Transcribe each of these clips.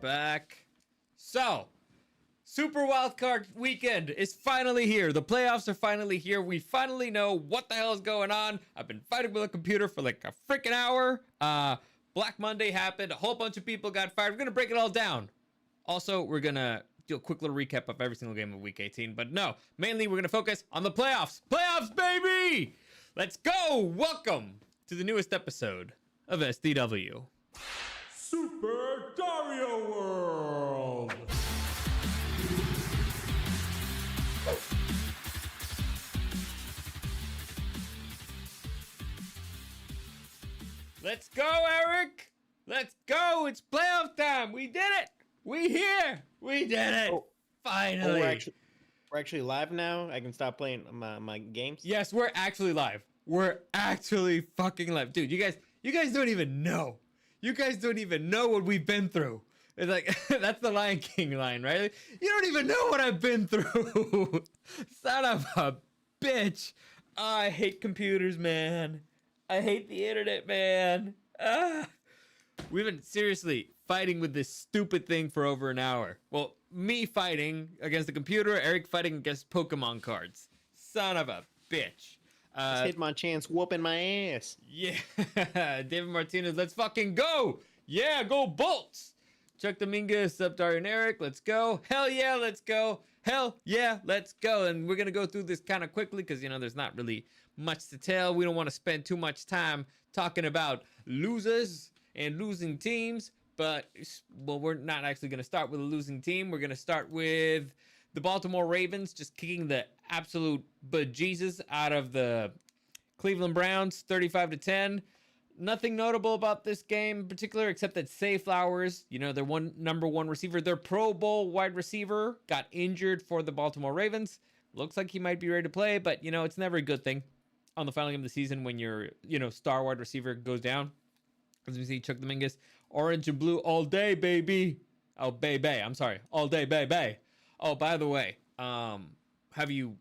back. So, Super Wildcard Weekend is finally here. The playoffs are finally here. We finally know what the hell is going on. I've been fighting with a computer for like a freaking hour. Black Monday happened. A whole bunch of people got fired. We're going to break it all down. Also, we're going to do a quick little recap of every single game of Week 18. But no, mainly we're going to focus on the playoffs. Playoffs, baby! Let's go! Welcome to the newest episode of SDW. Super Dario World! Let's go, Eric! Let's go! It's playoff time! We did it! We here! We did it! Oh. Finally! We're actually live now. I can stop playing my games. Yes, we're actually live. We're actually fucking live. Dude, you guys don't even know. You guys don't even know what we've been through. It's like, that's the Lion King line, right? You don't even know what I've been through. Son of a bitch. I hate computers, man. I hate the internet, man. We've been seriously fighting with this stupid thing for over an hour. Well, me fighting against the computer, Eric fighting against Pokemon cards. Son of a bitch. Just Hitmonchan's whooping my ass. Yeah, David Martinez, let's fucking go. Yeah, go Bolts. Chuck Dominguez, up Dario and Eric, let's go. Hell yeah, let's go. Hell yeah, let's go. And we're going to go through this kind of quickly because, you know, there's not really much to tell. We don't want to spend too much time talking about losers and losing teams. But, well, we're not actually going to start with a losing team. We're going to start with the Baltimore Ravens just kicking the absolute bejesus out of the Cleveland Browns, 35-10. Nothing notable about this game in particular, except that Say Flowers, you know, their number one receiver, their Pro Bowl wide receiver, got injured for the Baltimore Ravens. Looks like he might be ready to play, but, you know, it's never a good thing on the final game of the season when your, you know, star wide receiver goes down. As we see, Chuck Dominguez, orange and blue all day, baby. Oh, baby. I'm sorry. All day, baby. Oh, by the way, have you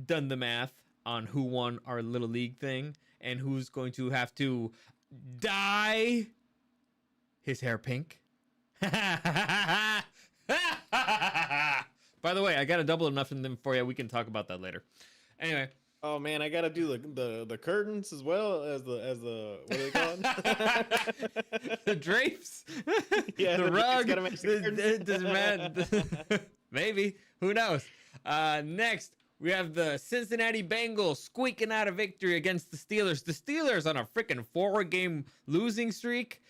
done the math on who won our Little League thing and who's going to have to dye his hair pink? By the way, I got a double enough in them for you. We can talk about that later. Anyway. Oh man, I gotta do the curtains as well as the what are they called? The drapes, Yeah, the rug. gotta match the curtains. Doesn't matter. Maybe, who knows? Next, we have the Cincinnati Bengals squeaking out a victory against the Steelers. The Steelers on a freaking 4-game losing streak.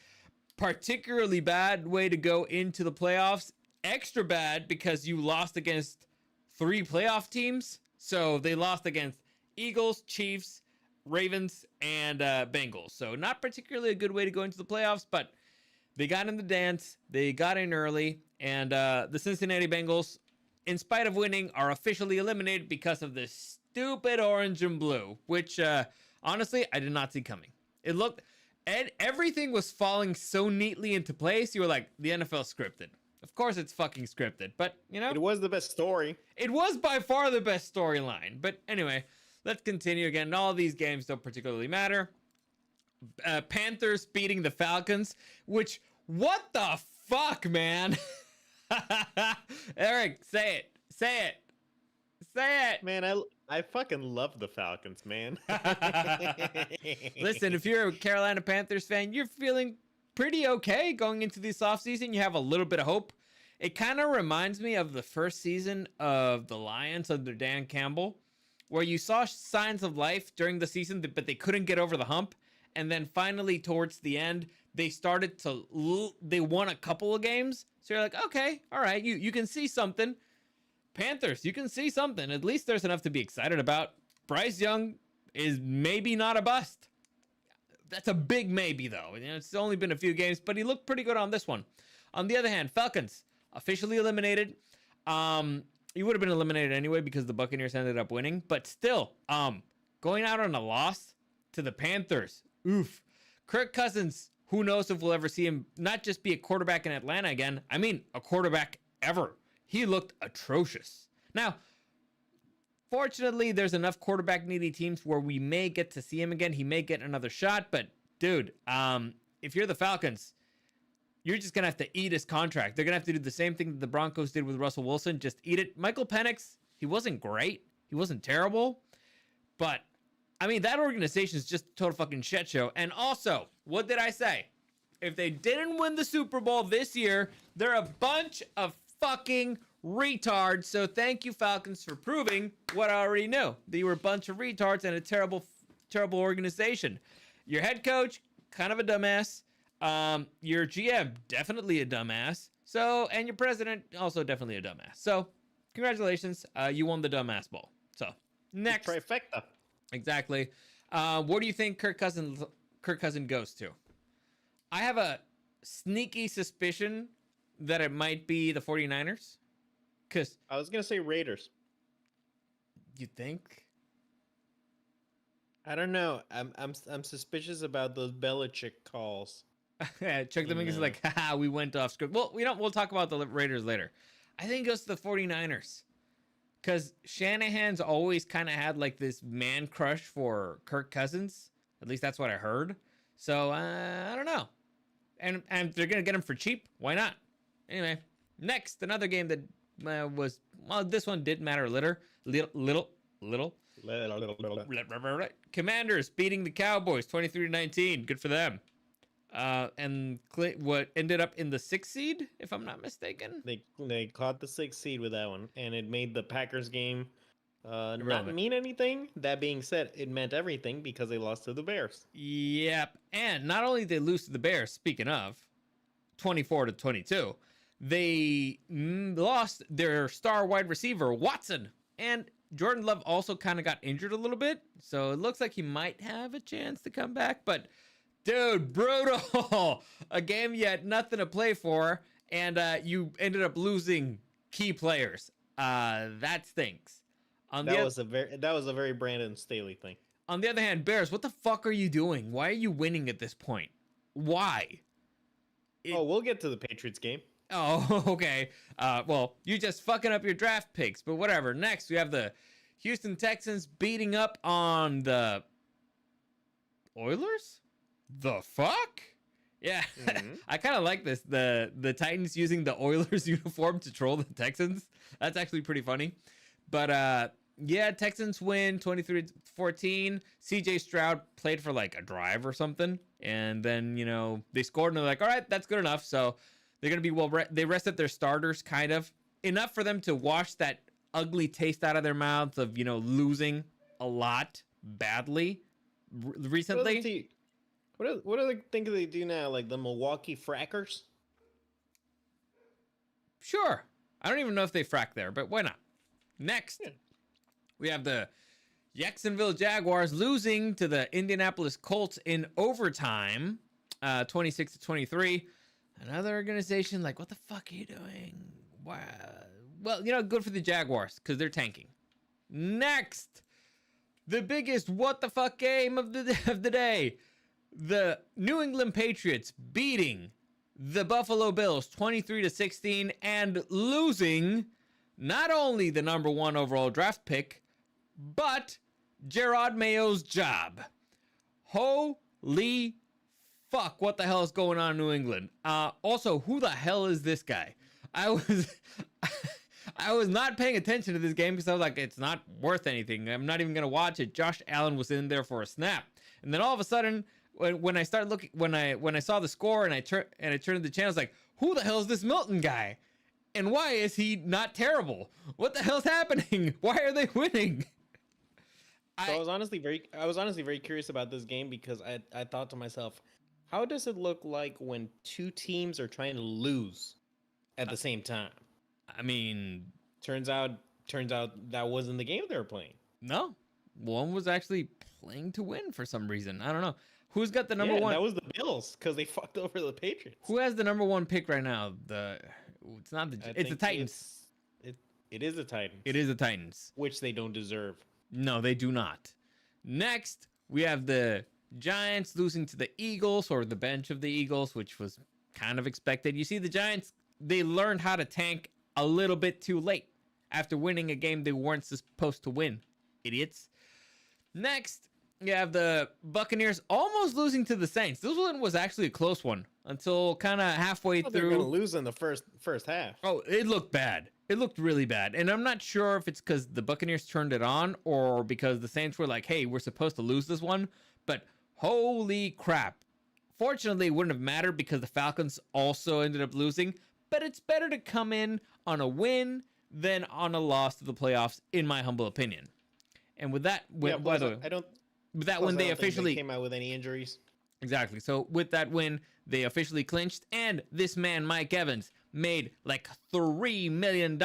Particularly bad way to go into the playoffs. Extra bad because you lost against 3 playoff teams. So they lost against Eagles, Chiefs, Ravens, and Bengals. So not particularly a good way to go into the playoffs, but they got in the dance. They got in early, and the Cincinnati Bengals, in spite of winning, are officially eliminated because of this stupid orange and blue, which honestly, I did not see coming. It looked, and everything was falling so neatly into place. You were like, the NFL scripted. Of course it's fucking scripted, but, you know. It was the best story. It was by far the best storyline. But anyway, let's continue again. All of these games don't particularly matter. Panthers beating the Falcons, which, what the fuck, man? Eric, say it. Say it. Say it. Man, I fucking love the Falcons, man. Listen, if you're a Carolina Panthers fan, you're feeling pretty okay going into this offseason. You have a little bit of hope. It kind of reminds me of the first season of the Lions under Dan Campbell, where you saw signs of life during the season, but they couldn't get over the hump. And then finally, towards the end, they started to, they won a couple of games. So you're like, okay, all right, you can see something. Panthers, you can see something. At least there's enough to be excited about. Bryce Young is maybe not a bust. That's a big maybe, though. You know, it's only been a few games, but he looked pretty good on this one. On the other hand, Falcons officially eliminated. He would have been eliminated anyway because the Buccaneers ended up winning. But still, going out on a loss to the Panthers. Oof. Kirk Cousins, who knows if we'll ever see him not just be a quarterback in Atlanta again. I mean, a quarterback ever. He looked atrocious. Now, fortunately, there's enough quarterback needy teams where we may get to see him again. He may get another shot, but dude, if you're the Falcons, you're just going to have to eat his contract. They're going to have to do the same thing that the Broncos did with Russell Wilson. Just eat it. Michael Penix, he wasn't great. He wasn't terrible. But, I mean, that organization is just a total fucking shit show. And also, what did I say? If they didn't win the Super Bowl this year, they're a bunch of fucking retards. So thank you, Falcons, for proving what I already knew. That you were a bunch of retards and a terrible, terrible organization. Your head coach, kind of a dumbass. Your GM, definitely a dumbass. So, and your president, also definitely a dumbass. So, congratulations. You won the dumbass bowl. So, next. Trifecta. Exactly. What do you think Kirk Cousins goes to? I have a sneaky suspicion that it might be the 49ers. Because I was gonna say Raiders. you think? I don't know. I'm suspicious about those Belichick calls. Chuck the Mingus is like, haha, we went off script. Well, we'll talk about the Raiders later. I think it goes to the 49ers. Because Shanahan's always kind of had like this man crush for Kirk Cousins. At least that's what I heard. So, I don't know. And they're going to get him for cheap. Why not? Anyway, next, another game that was, well, this one did matter little. Commanders beating the Cowboys 23-19. Good for them. And what ended up in the 6th seed, if I'm not mistaken. They caught the 6th seed with that one, and it made the Packers game not Irrelevant. mean anything. That being said, it meant everything because they lost to the Bears. Yep. And not only did they lose to the Bears, speaking of, 24-22, they lost their star wide receiver, Watson. And Jordan Love also kind of got injured a little bit. So it looks like he might have a chance to come back. But, dude, brutal. A game you had nothing to play for. And you ended up losing key players. That stinks. That was a very Brandon Staley thing. On the other hand, Bears, what the fuck are you doing? Why are you winning at this point? Why? We'll get to the Patriots game. Oh, okay. Well, you're just fucking up your draft picks, but whatever. Next, we have the Houston Texans beating up on the Oilers? The fuck? Yeah, I kind of like this. The Titans using the Oilers uniform to troll the Texans. That's actually pretty funny. But yeah, Texans win 23-14. CJ Stroud played for like a drive or something. And then, they scored and they're like, all right, that's good enough. So they're going to be they rested their starters kind of enough for them to wash that ugly taste out of their mouths of, losing a lot badly recently. What do they think they do now? Like the Milwaukee Frackers? Sure. I don't even know if they frack there, but why not? Next, we have the Jacksonville Jaguars losing to the Indianapolis Colts in overtime, 26-23. Another organization like, what the fuck are you doing? Wow. Well, good for the Jaguars because they're tanking. Next, the biggest what the fuck game of the day. The New England Patriots beating the Buffalo Bills 23-16 and losing not only the number 1 overall draft pick, but Gerard Mayo's job. Holy fuck, what the hell is going on in New England? Also, who the hell is this guy? I was not paying attention to this game because I was like, it's not worth anything. I'm not even going to watch it. Josh Allen was in there for a snap. And then all of a sudden, when I started looking, when I saw the score and I turned the channel, I was like, who the hell is this Milton guy? And why is he not terrible? What the hell's happening? Why are they winning? I was honestly very curious about this game because I thought to myself, how does it look like when two teams are trying to lose at the same time? I mean, turns out that wasn't the game they were playing. No, one was actually playing to win for some reason. I don't know. Who's got the number 1? That was the Bills because they fucked over the Patriots. Who has the number 1 pick right now? It's not it's the Titans. It is the Titans. It is the Titans, which they don't deserve. No, they do not. Next, we have the Giants losing to the Eagles, or the bench of the Eagles, which was kind of expected. You see, the Giants, they learned how to tank a little bit too late after winning a game they weren't supposed to win. Idiots. Next, You have the Buccaneers almost losing to the Saints. This one was actually a close one until kind of halfway They're going to through. lose in the first half. Oh, it looked bad. It looked really bad. And I'm not sure if it's because the Buccaneers turned it on or because the Saints were like, hey, we're supposed to lose this one. But holy crap. Fortunately, it wouldn't have mattered because the Falcons also ended up losing. But it's better to come in on a win than on a loss to the playoffs, in my humble opinion. And with that, by the way, with that win, they officially came out with any injuries. Exactly. So with that win, they officially clinched, and this man, Mike Evans, made like $3 million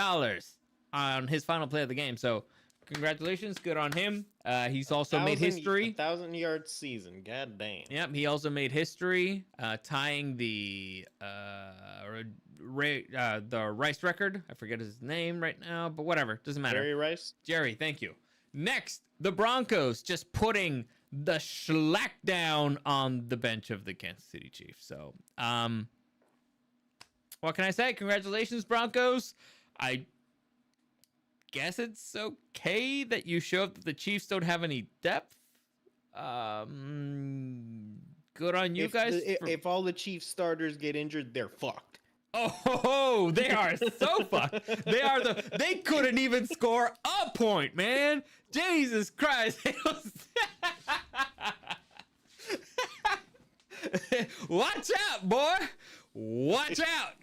on his final play of the game. So congratulations, good on him. He's also made history. 1,000-yard season, god damn. Yep, he also made history, tying the Rice record. I forget his name right now, but whatever, doesn't matter. Jerry Rice. Jerry, thank you. Next, the Broncos just putting the schlack down on the bench of the Kansas City Chiefs. So, what can I say? Congratulations, Broncos. I guess it's okay that you showed that the Chiefs don't have any depth. Good on you guys. If all the Chiefs starters get injured, they're fucked. Oh, they are so fucked. They couldn't even score a point, man. Jesus Christ. Watch out, boy. Watch out.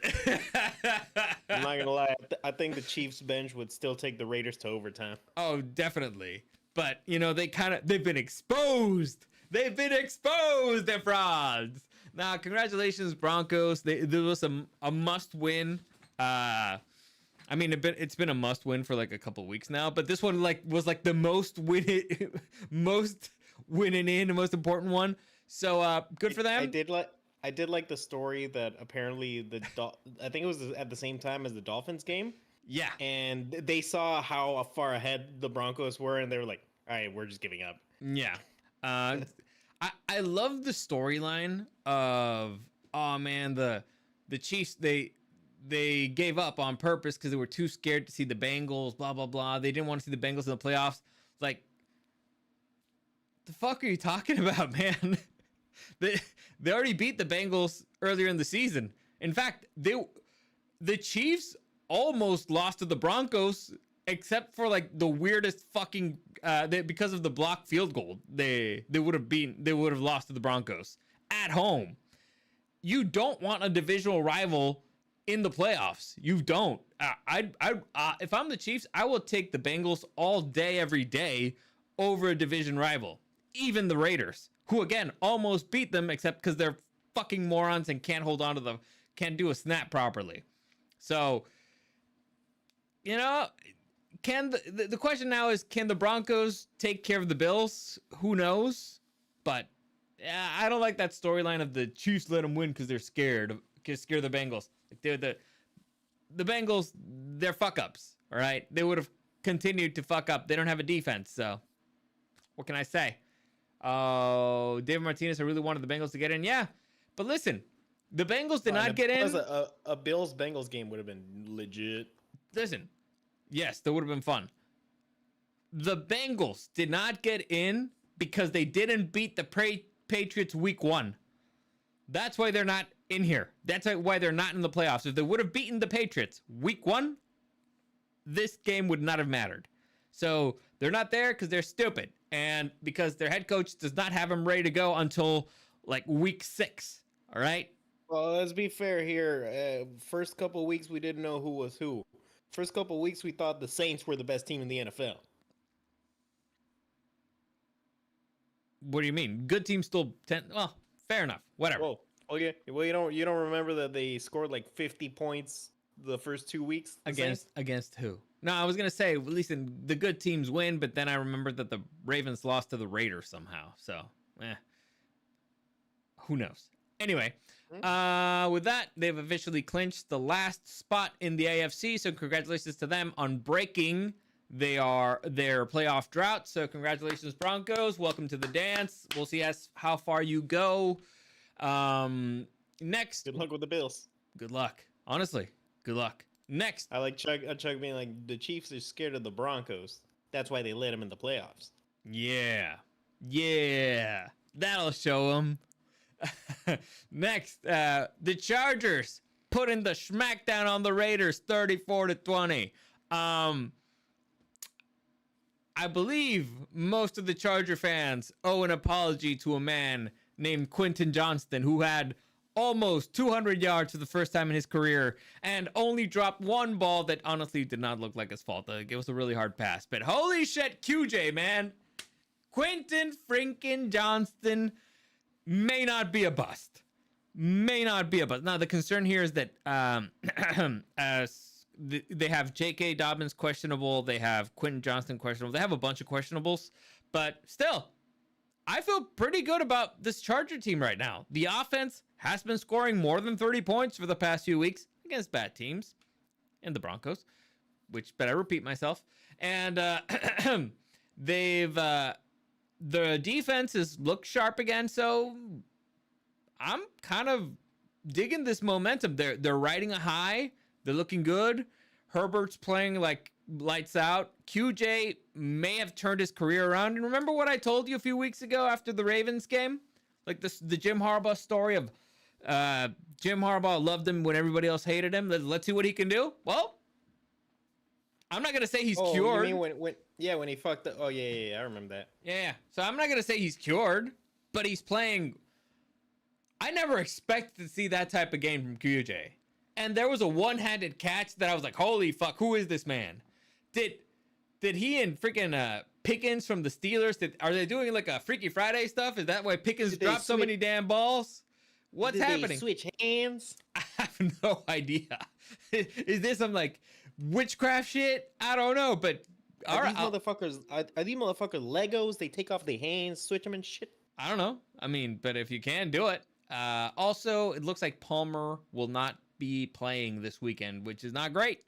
I'm not gonna lie. I think the Chiefs bench would still take the Raiders to overtime. Oh, definitely. But, they've been exposed. They've been exposed, they're frauds. Now, congratulations, Broncos. There was a must win. It's been a must win for like a couple weeks now, but this one was the most winning in, the most important one. So good for them. I did like the story that apparently I think it was at the same time as the Dolphins game. Yeah. And they saw how far ahead the Broncos were, and they were like, all right, we're just giving up. Yeah. I love the storyline of, oh man, the Chiefs, they gave up on purpose because they were too scared to see the Bengals, blah, blah, blah. They didn't want to see the Bengals in the playoffs. Like, the fuck are you talking about, man? They already beat the Bengals earlier in the season. In fact, the Chiefs almost lost to the Broncos, except for like the weirdest fucking because of the blocked field goal. They would have lost to the Broncos at home. You don't want a divisional rival in the playoffs. You don't. If I'm the Chiefs, I will take the Bengals all day, every day over a division rival. Even the Raiders, who again almost beat them, except because they're fucking morons and can't do a snap properly. So, the question now is, can the Broncos take care of the Bills? Who knows? But I don't like that storyline of the Chiefs let them win because they're scared. Scare the Bengals. The Bengals, they're fuck ups. All right, they would have continued to fuck up. They don't have a defense, so what can I say? Oh, David Martinez, I really wanted the Bengals to get in. Yeah, but listen, the Bengals did not get in. A Bills-Bengals game would have been legit. Listen, yes, that would have been fun. The Bengals did not get in because they didn't beat the Patriots week 1. That's why they're not in here. That's why they're not in the playoffs. If they would have beaten the Patriots week 1, this game would not have mattered. So they're not there because they're stupid. And because their head coach does not have them ready to go until like week 6. All right? Well, let's be fair here. First couple of weeks, we didn't know who was who. First couple of weeks, we thought the Saints were the best team in the NFL. What do you mean? Good team still 10. Well, fair enough. Whatever. Whoa. Okay. Well, you don't remember that they scored like 50 points the first 2 weeks against who? No, I was gonna say at least the good teams win, but then I remembered that the Ravens lost to the Raiders somehow. So, who knows? Anyway, with that, they've officially clinched the last spot in the AFC. So congratulations to them on breaking their playoff drought. So congratulations, Broncos. Welcome to the dance. We'll see how far you go. Next. Good luck with the Bills. Good luck. Honestly, good luck. Next. I like Chuck being like, the Chiefs are scared of the Broncos. That's why they let them in the playoffs. Yeah. Yeah, that'll show him. Next, the Chargers putting the smackdown on the Raiders 34-20. I believe most of the Charger fans owe an apology to a man named Quentin Johnston, who had almost 200 yards for the first time in his career and only dropped one ball that honestly did not look like his fault. It was a really hard pass. But holy shit, QJ, man. Quentin freaking Johnston may not be a bust. May not be a bust. Now, the concern here is that they have J.K. Dobbins questionable. They have Quentin Johnston questionable. They have a bunch of questionables. But still, I feel pretty good about this Charger team right now. The offense has been scoring more than 30 points for the past few weeks against bad teams and the Broncos, which better repeat myself. And the defense has looked sharp again, so I'm kind of digging this momentum. They're riding a high. They're looking good. Herbert's playing like lights out. QJ may have turned his career around. And remember what I told you a few weeks ago after the Ravens game? Like the Jim Harbaugh story of Jim Harbaugh loved him when everybody else hated him. Let's see what he can do. Well, I'm not going to say he's cured. You mean when he fucked up? Oh, yeah, I remember that. Yeah. So I'm not going to say he's cured, but he's playing. I never expected to see that type of game from QJ. And there was a one-handed catch that I was like, holy fuck, who is this man? Did he and freaking Pickens from the Steelers, are they doing like a Freaky Friday stuff? Is that why Pickens dropped so many damn balls? What's happening? They switch hands? I have no idea. Is this some like witchcraft shit? I don't know, but all right. Are these motherfuckers Legos? They take off their hands, switch them and shit? I don't know. I mean, but if you can, do it. Also, it looks like Palmer will not be playing this weekend, which is not great,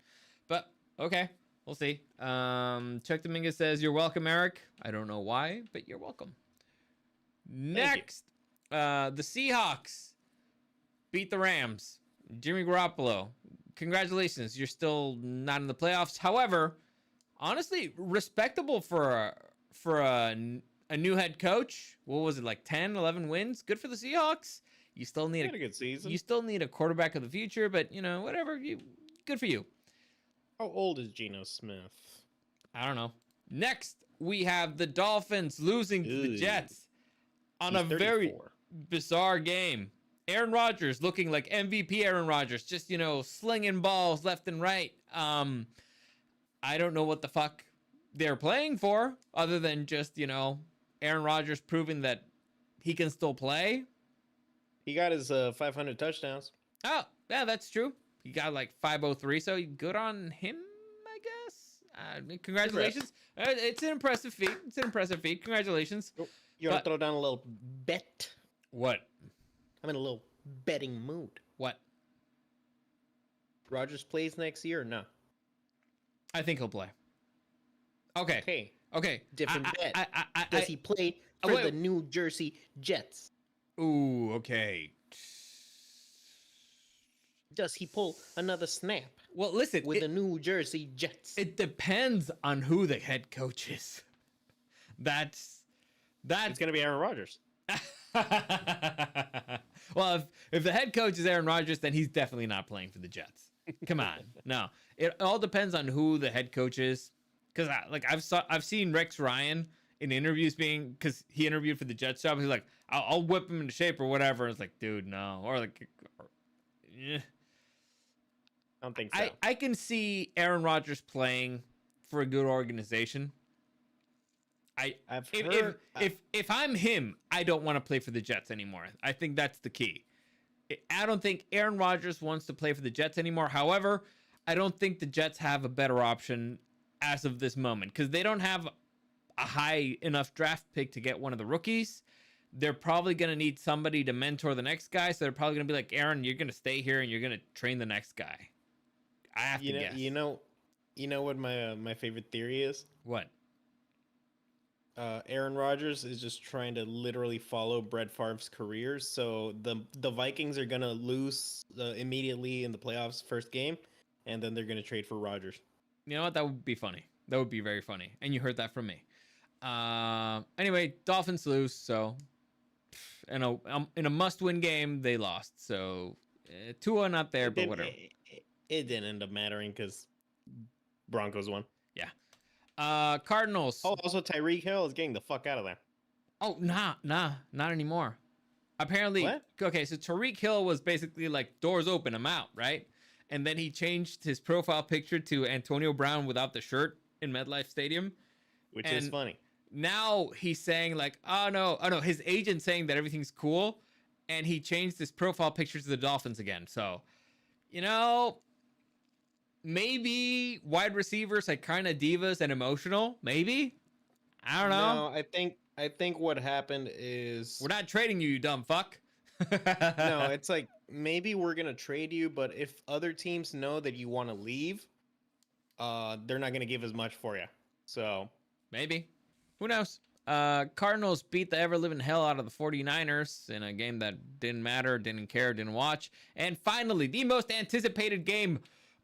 but okay, we'll see. Chuck Dominguez says, you're welcome, Eric. I don't know why, but you're welcome. Next, the Seahawks beat the Rams. Jimmy Garoppolo, congratulations. You're still not in the playoffs. However, honestly, respectable for a new head coach. What was it, like 10, 11 wins? Good for the Seahawks. You still need a good season. You still need a quarterback of the future, but whatever. Good for you. How old is Geno Smith? I don't know. Next, we have the Dolphins losing to the Jets on a 34. Very bizarre game. Aaron Rodgers looking like MVP Aaron Rodgers, just slinging balls left and right. I don't know what the fuck they're playing for, other than just Aaron Rodgers proving that he can still play. He got his 500 touchdowns. Oh, yeah, that's true. He got like 503, so good on him, I guess. Congratulations. It's an impressive feat. Congratulations. You want to throw down a little bet? What? I'm in a little betting mood. What? Rodgers plays next year or no? I think he'll play. Okay. Different bet. Does he play for the New Jersey Jets? Ooh, okay. Does he pull another snap? Well, listen. With the New Jersey Jets. It depends on who the head coach is. That's It's going to be Aaron Rodgers. Well, if the head coach is Aaron Rodgers, then he's definitely not playing for the Jets. Come on. No. It all depends on who the head coach is. Because I've seen Rex Ryan in interviews because he interviewed for the Jets job. He's like, I'll whip him into shape or whatever. It's like, dude, no. I don't think so. I can see Aaron Rodgers playing for a good organization. If I'm him, I don't want to play for the Jets anymore. I think that's the key. I don't think Aaron Rodgers wants to play for the Jets anymore. However, I don't think the Jets have a better option as of this moment because they don't have a high enough draft pick to get one of the rookies. They're probably going to need somebody to mentor the next guy. So they're probably going to be like, Aaron, you're going to stay here and you're going to train the next guy. I have to guess. You know what my favorite theory is? What? Aaron Rodgers is just trying to literally follow Brett Favre's career. So the Vikings are going to lose immediately in the playoffs first game, and then they're going to trade for Rodgers. You know what? That would be funny. That would be very funny. And you heard that from me. Anyway, Dolphins lose, so in a must-win game, they lost. So Tua not there, but whatever. It didn't end up mattering because Broncos won. Yeah. Cardinals. Oh, also Tyreek Hill is getting the fuck out of there. Oh, not anymore. Apparently, What? okay, so Tariq Hill was basically like, doors open, I'm out, right? And then he changed his profile picture to Antonio Brown without the shirt in MetLife Stadium. Which is funny. Now he's saying like, oh no, his agent saying that everything's cool, and he changed his profile picture to the Dolphins again. So, maybe wide receivers are kind of divas and emotional. Maybe, I don't know. No, I think what happened is We're not trading you, you dumb fuck. no, it's like maybe we're gonna trade you, but if other teams know that you want to leave, they're not gonna give as much for you. So maybe. Who knows? Cardinals beat the ever-living hell out of the 49ers in a game that didn't matter, didn't care, didn't watch. And finally, the most anticipated game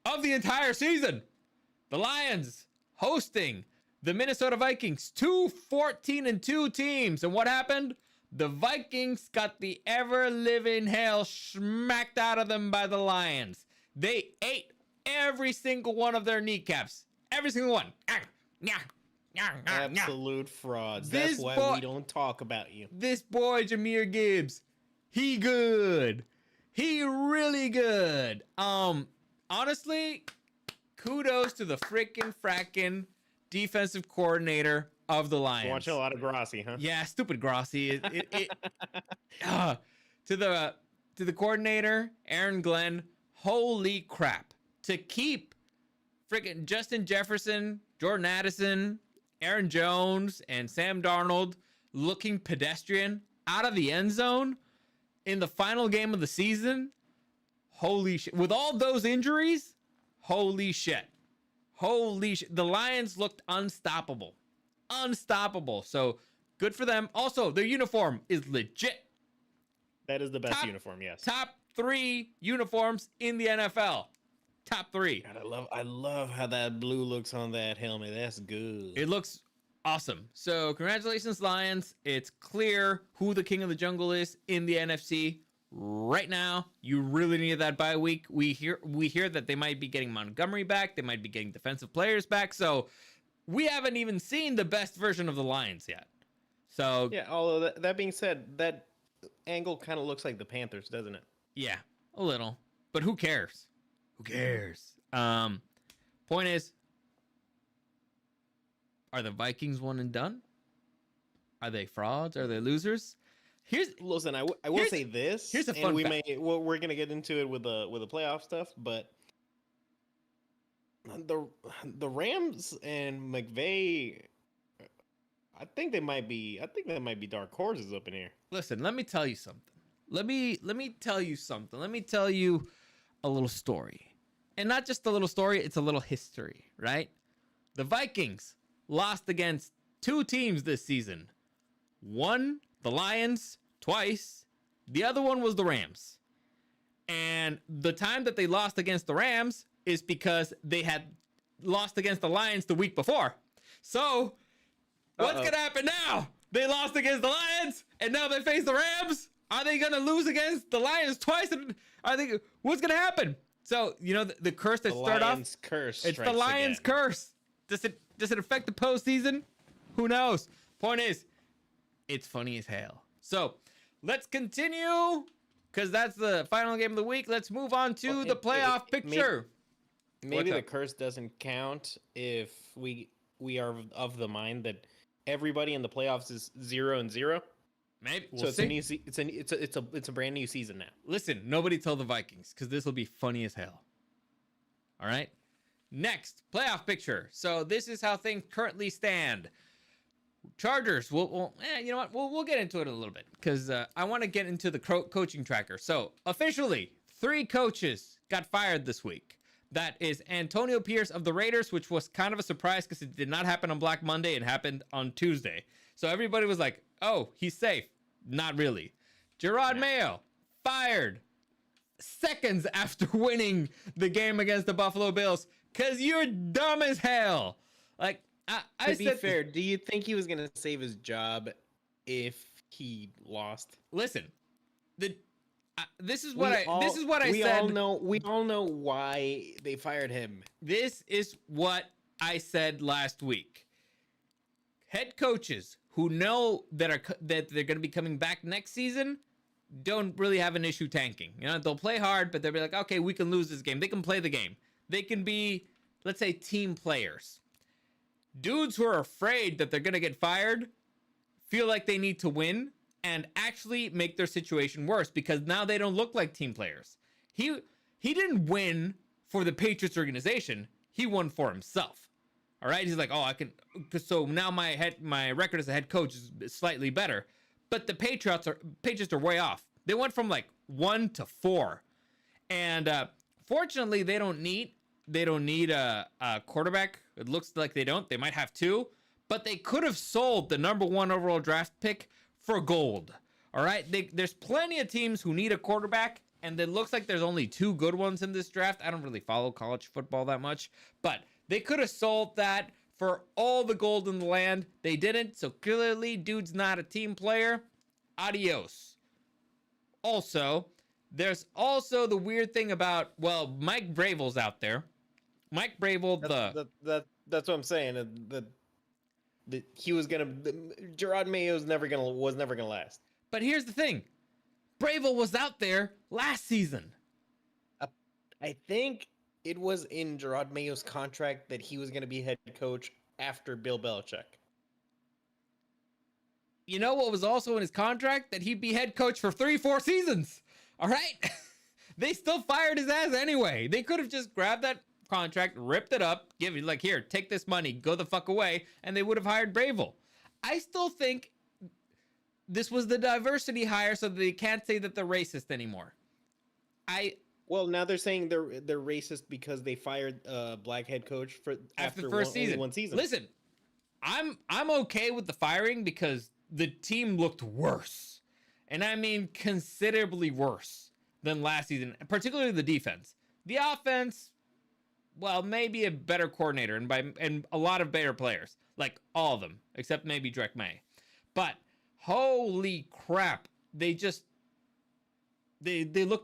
of the entire season. The Lions hosting the Minnesota Vikings. 2 14-2 teams. And what happened? The Vikings got the ever-living hell smacked out of them by the Lions. They ate every single one of their kneecaps. Every single one. absolute frauds. That's why we don't talk about you. This boy, Jahmyr Gibbs, he good. He really good. Honestly, kudos to the frackin' defensive coordinator of the Lions. Watch a lot of Grossi, huh? Yeah, stupid Grossi. To the coordinator, Aaron Glenn. Holy crap! To keep freaking Justin Jefferson, Jordan Addison, Aaron Jones, and Sam Darnold looking pedestrian out of the end zone in the final game of the season. Holy shit! With all those injuries, holy shit! Holy shit! The Lions looked unstoppable. So good for them. Also, their uniform is legit. That is the best uniform, yes. Top 3 uniforms in the NFL. Top 3. God, I love how that blue looks on that helmet. That's good. It looks awesome. So congratulations, Lions. It's clear who the king of the jungle is in the NFC right now. You really need that bye week. We hear that they might be getting Montgomery back. They might be getting defensive players back. So we haven't even seen the best version of the Lions yet. So yeah, although that being said, that angle kind of looks like the Panthers, doesn't it? Yeah, a little. But who cares? Who cares? Point is, are the Vikings one and done? Are they frauds? Are they losers? Listen, I will say this. Here's a fun fact. We're gonna get into it with the playoff stuff, but the Rams and McVay, I think they might be dark horses up in here. Listen, let me tell you something. Let me tell you something. Let me tell you a little story. And not just a little story, it's a little history, right? The Vikings lost against 2 teams this season. One, the Lions, twice. The other one was the Rams. And the time that they lost against the Rams is because they had lost against the Lions the week before. So, what's going to happen now? They lost against the Lions, and now they face the Rams. Are they going to lose against the Lions twice? What's going to happen? So, the curse that started off. Curse. It's the Lions curse. Does it affect the postseason? Who knows? Point is, it's funny as hell. So, let's continue, because that's the final game of the week. Let's move on to the playoff picture. Maybe the curse doesn't count if we are of the mind that everybody in the playoffs is 0-0. Maybe so it's a brand new season now. Listen, nobody tell the Vikings, because this will be funny as hell. All right. Next playoff picture. So this is how things currently stand. Chargers. You know what? We'll get into it a little bit, because I want to get into the coaching tracker. So officially, 3 coaches got fired this week. That is Antonio Pierce of the Raiders, which was kind of a surprise because it did not happen on Black Monday. It happened on Tuesday. So everybody was like, oh, he's safe. Not really. Gerard Mayo, fired seconds after winning the game against the Buffalo Bills, because you're dumb as hell. Like, I To be said fair, do you think he was gonna save his job if he lost? listen, the this is We what I said. We all know why they fired him. This is what I said last week. Head coaches who know that they're going to be coming back next season don't really have an issue tanking. You know, they'll play hard, but they'll be like, okay, we can lose this game. They can play the game. They can be, let's say, team players. Dudes who are afraid that they're going to get fired feel like they need to win and actually make their situation worse because now they don't look like team players. He didn't win for the Patriots organization. He won for himself. All right. He's like, oh, I can. So now my record as a head coach is slightly better. But the Patriots are way off. They went from like 1 to 4. And fortunately, they don't need a quarterback. It looks like they don't. They might have 2. But they could have sold the number 1 overall draft pick for gold. All right. There's plenty of teams who need a quarterback. And it looks like there's only 2 good ones in this draft. I don't really follow college football that much. But they could have sold that for all the gold in the land. They didn't. So clearly, dude's not a team player. Adios. Also, there's also the weird thing about, well, Mike Vrabel's out there. Mike Vrabel, that's what I'm saying. He was gonna. Gerard Mayo was never gonna last. But here's the thing. Vrabel was out there last season. I think it was in Gerard Mayo's contract that he was going to be head coach after Bill Belichick. You know what was also in his contract? That he'd be head coach for 3-4 seasons. All right? They still fired his ass anyway. They could have just grabbed that contract, ripped it up, give it like, here, take this money, go the fuck away, and they would have hired Vrabel. I still think this was the diversity hire so they can't say that they're racist anymore. Well, now they're saying they're racist because they fired a black head coach after the first season. Only one season. Listen, I'm okay with the firing because the team looked worse. And I mean considerably worse than last season, particularly the defense. The offense, well, maybe a better coordinator and a lot of better players. Like all of them, except maybe Drake May. But holy crap, they look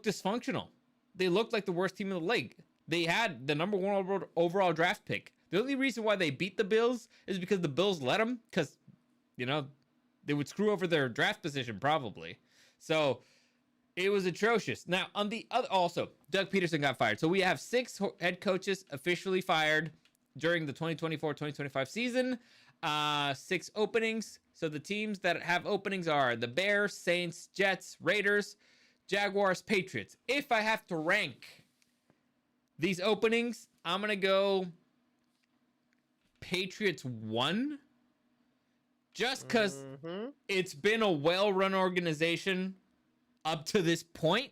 dysfunctional. They looked like the worst team in the league. They had the number 1 overall draft pick. The only reason why they beat the Bills is because the Bills let them, because, you know, they would screw over their draft position probably. So it was atrocious. Now, on the other, also, Doug Peterson got fired. So we have 6 head coaches officially fired during the 2024-2025 season. 6 openings. So the teams that have openings are the Bears, Saints, Jets, Raiders, Jaguars, Patriots. If I have to rank these openings, I'm going to go Patriots 1. Just because it's been a well-run organization up to this point.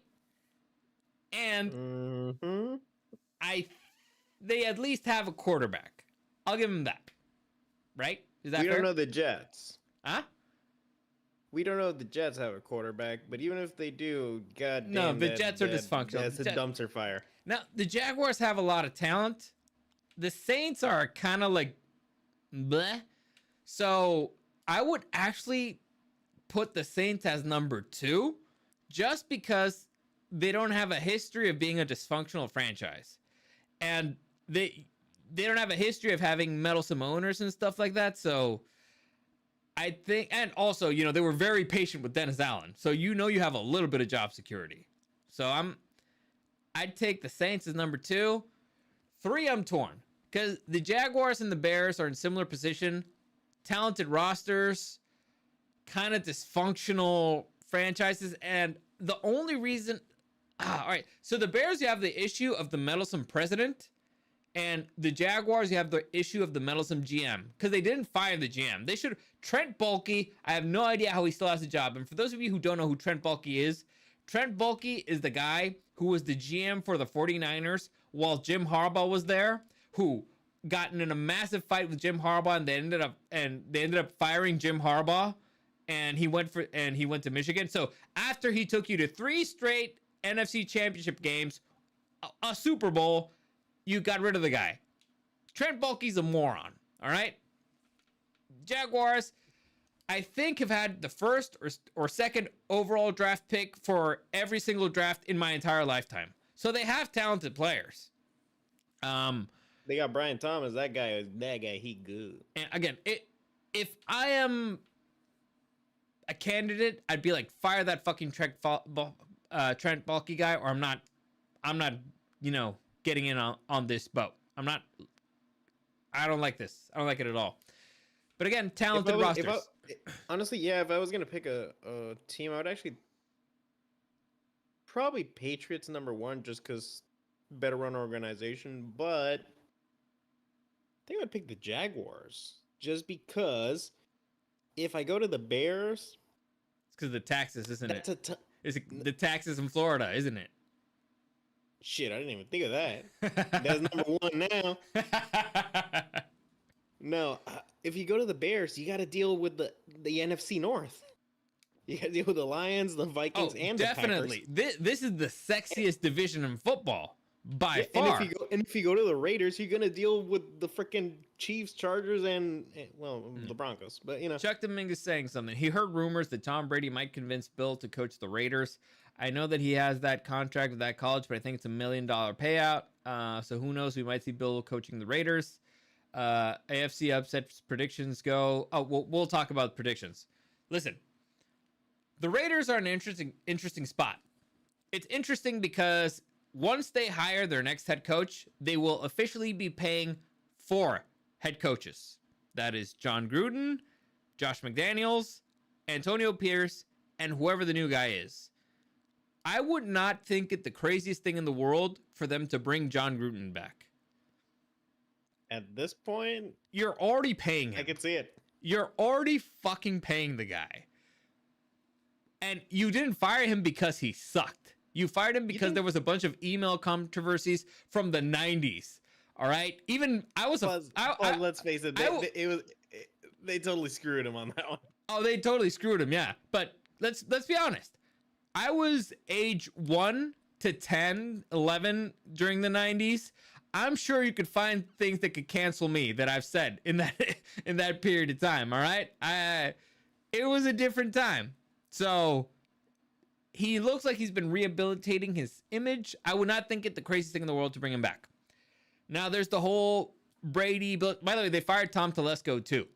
And they at least have a quarterback. I'll give them that. Right? Is that fair? We don't know the Jets. Huh? We don't know if the Jets have a quarterback, but even if they do, god damn, no, the Jets are dysfunctional. That's a dumpster fire. Now, the Jaguars have a lot of talent. The Saints are kind of like bleh. So I would actually put the Saints as number 2 just because they don't have a history of being a dysfunctional franchise. And they don't have a history of having meddlesome owners and stuff like that. So I think, and also, you know, they were very patient with Dennis Allen. So, you know, you have a little bit of job security. So I'd take the Saints as number 2. 3, I'm torn because the Jaguars and the Bears are in similar position, talented rosters, kind of dysfunctional franchises. And the only reason, all right. So the Bears, you have the issue of the meddlesome president. And the Jaguars, you have the issue of the meddlesome GM because they didn't fire the GM. They should. Trent Baalke, I have no idea how he still has a job. And for those of you who don't know who Trent Baalke is the guy who was the GM for the 49ers while Jim Harbaugh was there, who got in a massive fight with Jim Harbaugh, and they ended up firing Jim Harbaugh, and he went to Michigan. So after he took you to 3 straight NFC Championship games, a Super Bowl, you got rid of the guy. Trent Baalke's a moron, all right? Jaguars, I think, have had the first or second overall draft pick for every single draft in my entire lifetime. So they have talented players. They got Brian Thomas. That guy, he good. And again, if I am a candidate, I'd be like, fire that fucking Trent Baalke guy, or I'm not, getting in on this boat. I don't like this. I don't like it at all. But again, talented rosters. Honestly, yeah, if I was going to pick a team, I would actually probably Patriots number one, just because better run organization. But I think I would pick the Jaguars, just because if I go to the Bears... It's because of the taxes, isn't it? The taxes in Florida, isn't it? Shit, I didn't even think of that. That's number one now. No, if you go to the Bears, you got to deal with the NFC North. You got to deal with the Lions, the Vikings, and definitely. the Packers. This is the sexiest division in football by far. And if you go to the Raiders, you're gonna deal with the freaking Chiefs, Chargers, and the Broncos. But Chuck Dominguez saying something. He heard rumors that Tom Brady might convince Bill to coach the Raiders. I know that he has that contract with that college, but I think it's $1 million payout. So who knows? We might see Bill coaching the Raiders. AFC upset predictions go. Oh, we'll talk about predictions. Listen, the Raiders are an interesting spot. It's interesting because once they hire their next head coach, they will officially be paying 4 head coaches. That is John Gruden, Josh McDaniels, Antonio Pierce, and whoever the new guy is. I would not think it the craziest thing in the world for them to bring John Gruden back. At this point, you're already paying him. I can see it. You're already fucking paying the guy. And you didn't fire him because he sucked. You fired him because there was a bunch of email controversies from the 90s. All right? Even I was let's face it, they totally screwed him on that one. Oh, they totally screwed him, yeah. But let's be honest. I was age 1 to 10, 11 during the 90s. I'm sure you could find things that could cancel me that I've said in that period of time, all right? It was a different time. So he looks like he's been rehabilitating his image. I would not think it the craziest thing in the world to bring him back. Now there's the whole Brady, but by the way, they fired Tom Telesco too.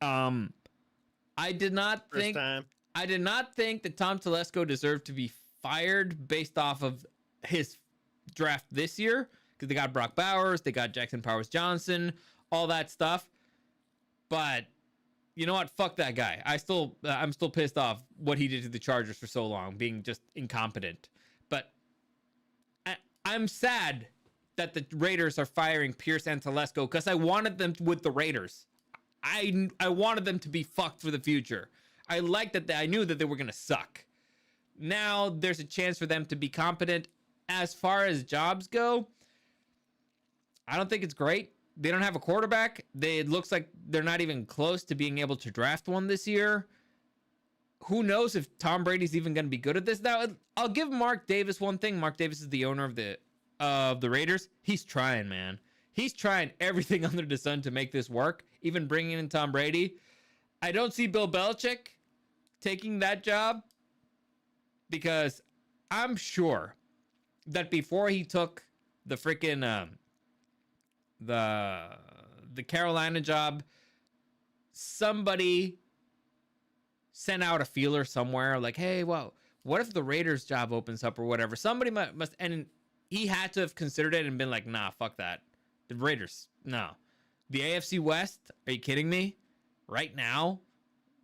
I did not think that Tom Telesco deserved to be fired based off of his draft this year, because they got Brock Bowers, they got Jackson Powers-Johnson, all that stuff. But you know what? Fuck that guy. I'm still pissed off what he did to the Chargers for so long, being just incompetent. But I'm sad that the Raiders are firing Pierce and Telesco, because I wanted them with the Raiders. I wanted them to be fucked for the future. I liked that I knew that they were going to suck. Now there's a chance for them to be competent. As far as jobs go, I don't think it's great. They don't have a quarterback. It looks like they're not even close to being able to draft one this year. Who knows if Tom Brady's even going to be good at this? Now, I'll give Mark Davis one thing. Mark Davis is the owner of the Raiders. He's trying, man. He's trying everything under the sun to make this work, even bringing in Tom Brady. I don't see Bill Belichick taking that job, because I'm sure that before he took the freaking the Carolina job, somebody sent out a feeler somewhere like, hey, well, what if the Raiders job opens up or whatever? Somebody must, and he had to have considered it and been like, nah, fuck that. The Raiders, no. The AFC West, are you kidding me? Right now,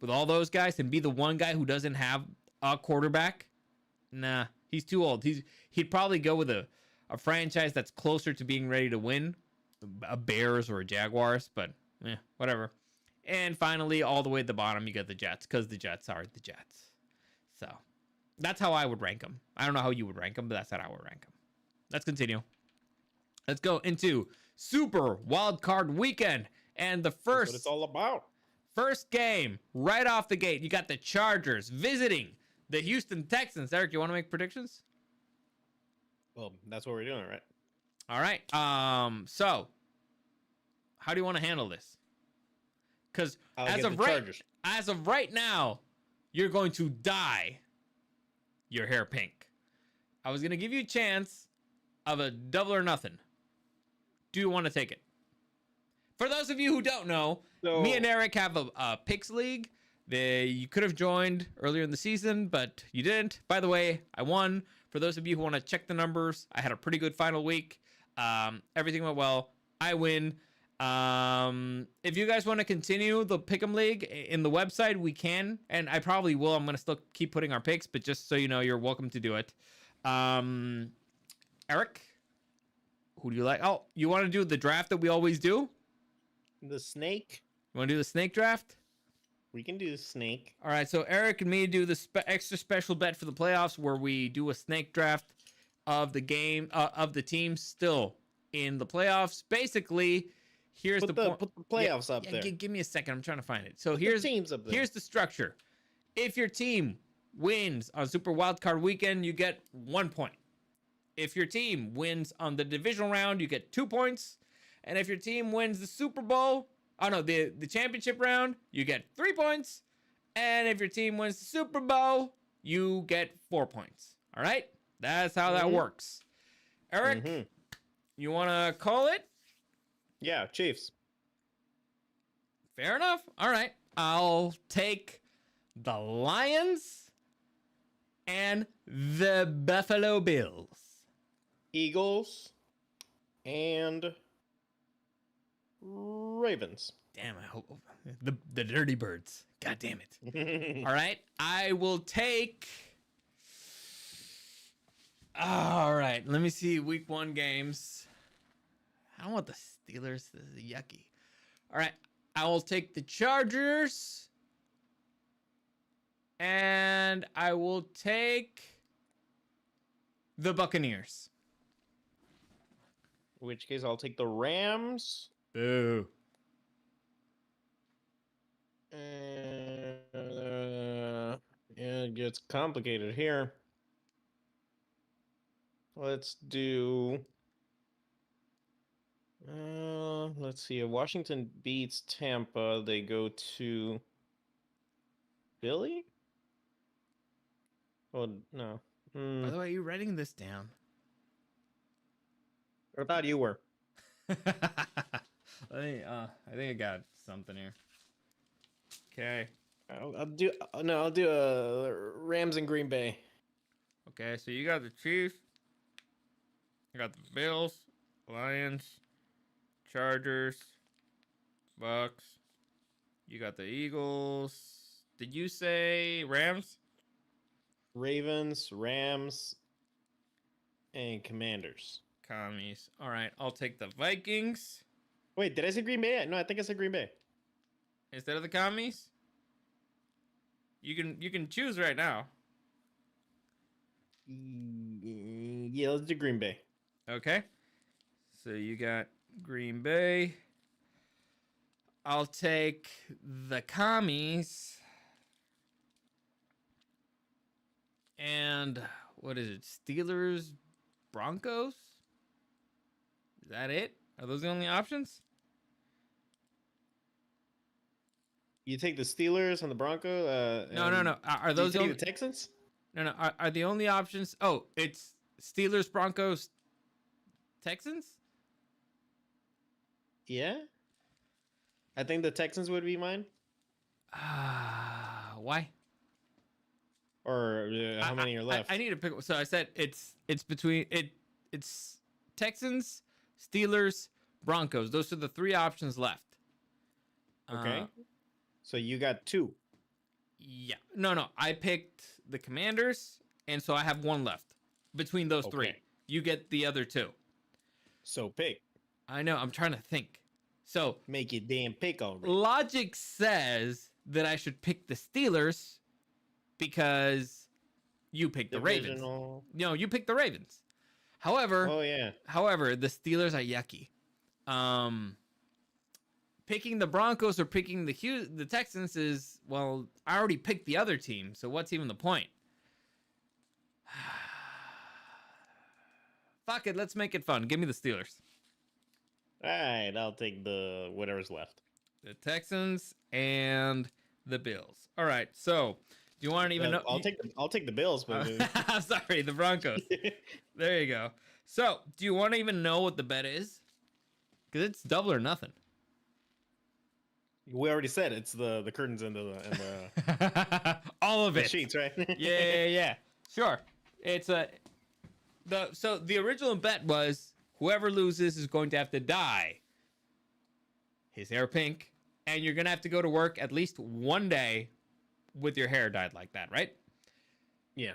with all those guys, and be the one guy who doesn't have a quarterback? Nah, he's too old. He'd probably go with a franchise that's closer to being ready to win, a Bears or a Jaguars, but whatever. And finally, all the way at the bottom, you got the Jets, because the Jets are the Jets. So that's how I would rank them. I don't know how you would rank them, but that's how I would rank them. Let's continue. Let's go into Super Wildcard Weekend. And the first... That's what it's all about. First game, right off the gate, you got the Chargers visiting the Houston Texans. Eric, you want to make predictions? Well, that's what we're doing, right? All right. So, how do you want to handle this? Because I'll as get of the right, Chargers. as of right now, you're going to dye your hair pink. I was gonna give you a chance of a double or nothing. Do you want to take it? For those of you who don't know, me and Eric have a picks league. You could have joined earlier in the season, but you didn't. By the way, I won. For those of you who want to check the numbers, I had a pretty good final week. Everything went well. I win. If you guys want to continue the Pick'em League in the website, we can, and I probably will. I'm gonna still keep putting our picks, but just so you know, you're welcome to do it. Eric, who do you like? Oh, you want to do the draft that we always do? The snake. You want to do the snake draft? We can do the snake. All right, so Eric and me do the extra special bet for the playoffs, where we do a snake draft of the game of the teams still in the playoffs. Basically, here's Put the playoffs up there. Give me a second. I'm trying to find it. So Put here's the teams up there. here's the structure. If your team wins on Super Wildcard Weekend, you get 1 point. If your team wins on the divisional round, you get 2 points. And if your team wins the Super Bowl, the championship round, you get 3 points. And if your team wins the Super Bowl, you get 4 points. All right? That's how that works. Eric, you want to call it? Yeah, Chiefs. Fair enough. All right. I'll take the Lions and the Buffalo Bills. Eagles and Ravens. Damn, I hope the Dirty Birds. God damn it. All right. I will take. All right. Let me see week 1 games. I don't want the Steelers. This is yucky. All right. I will take the Chargers. And I will take the Buccaneers. In which case, I'll take the Rams. Boo. Yeah, it gets complicated here. Let's do. Let's see. If Washington beats Tampa, they go to Philly. Oh no. By the way, are you writing this down? I thought you were. I think I got something here. Okay. I'll do. No, I'll do Rams and Green Bay. Okay, so you got the Chiefs. You got the Bills, Lions, Chargers, Bucks. You got the Eagles. Did you say Rams? Ravens, Rams, and Commanders. Commies. All right, I'll take the Vikings Wait, did I say Green Bay? No, I think I said Green Bay. instead of the Commies. You can choose right now. Yeah, let's do Green Bay. Okay. So you got Green Bay. I'll take the Commies. And what is it? Steelers, Broncos? Is that it? Are those the only options? You take the Steelers and the Broncos. No. Are those the the only... Texans? No. Are the only options? Oh, it's Steelers, Broncos, Texans? Yeah. I think the Texans would be mine. Why? Or how many are left? I need to pick. So I said it's between it's Texans, Steelers, Broncos. Those are the 3 options left. Okay. So you got 2. Yeah. No. I picked the Commanders, and so I have 1 left between those 3. Okay. You get the other 2. So pick. I know. I'm trying to think. So Make your damn pick already. logic says that I should pick the Steelers because you picked the Ravens. No, you picked the Ravens. However, Oh yeah. the Steelers are yucky. Picking the Broncos or picking the Texans is, well, I already picked the other team, so what's even the point? Fuck it, let's make it fun. Give me the Steelers. All right, I'll take the whatever's left. The Texans and the Bills. All right. So, do you want to even know? I'll take the Bills, but I'm sorry, the Broncos. There you go. So, do you want to even know what the bet is? Because it's double or nothing. we already said it's the curtains and the All of the it. sheets, right? Yeah. Sure. It's so the original bet was whoever loses is going to have to dye his hair pink, and you're gonna have to go to work at least one day with your hair dyed like that, right? Yeah.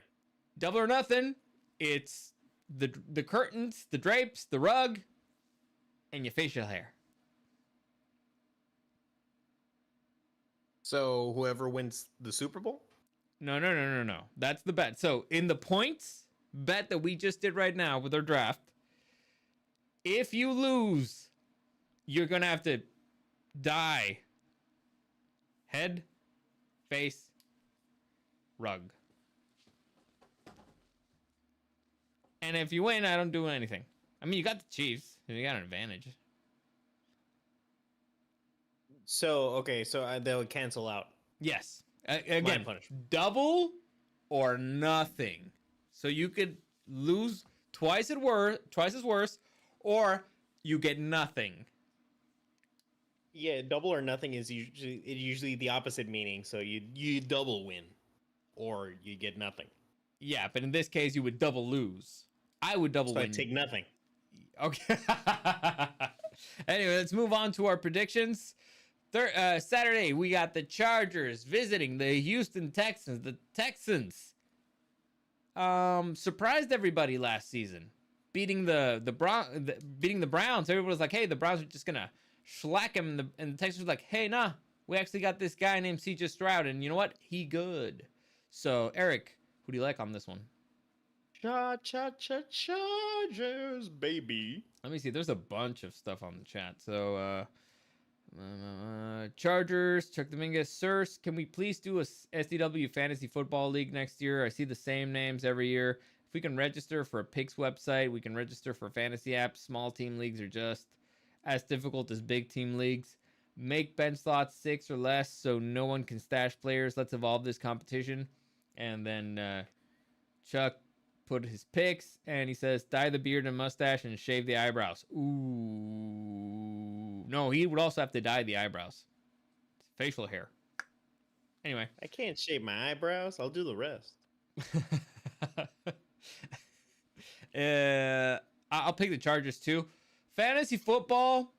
Double or nothing. It's the curtains, the drapes, the rug, and your facial hair. So whoever wins the Super Bowl? No. That's the bet. So in the points bet that we just did right now with our draft, if you lose, you're gonna have to dye head, face, rug. And if you win, I don't do anything. I mean, you got the Chiefs, and you got an advantage. So okay, so they'll cancel out. Yes. Again, punishment. double or nothing. So you could lose twice as worse, or you get nothing. Yeah, double or nothing is usually the opposite meaning. So you double win, or you get nothing. Yeah, but in this case, you would double lose. I would double So win. I take nothing. Okay. Anyway, let's move on to our predictions. Saturday, we got the Chargers visiting the Houston Texans. The Texans surprised everybody last season, beating the Browns. Everyone was like, "Hey, the Browns are just gonna shellac him," and the Texans were like, "Hey, nah, we actually got this guy named C.J. Stroud, and you know what? He good." So, Eric, who do you like on this one? Chargers, baby. Let me see. There's a bunch of stuff on the chat. So, Chargers, Chuck Dominguez, Sirs, can we please do a SDW Fantasy Football League next year? I see the same names every year. If we can register for a Picks website, we can register for fantasy apps. Small team leagues are just as difficult as big team leagues. Make bench slots 6 or less so no one can stash players. Let's evolve this competition. And then Chuck put his picks, and he says, dye the beard and mustache and shave the eyebrows. Ooh. No, he would also have to dye the eyebrows. Facial hair. Anyway. I can't shave my eyebrows. I'll do the rest. I'll pick the Chargers too. Fantasy football.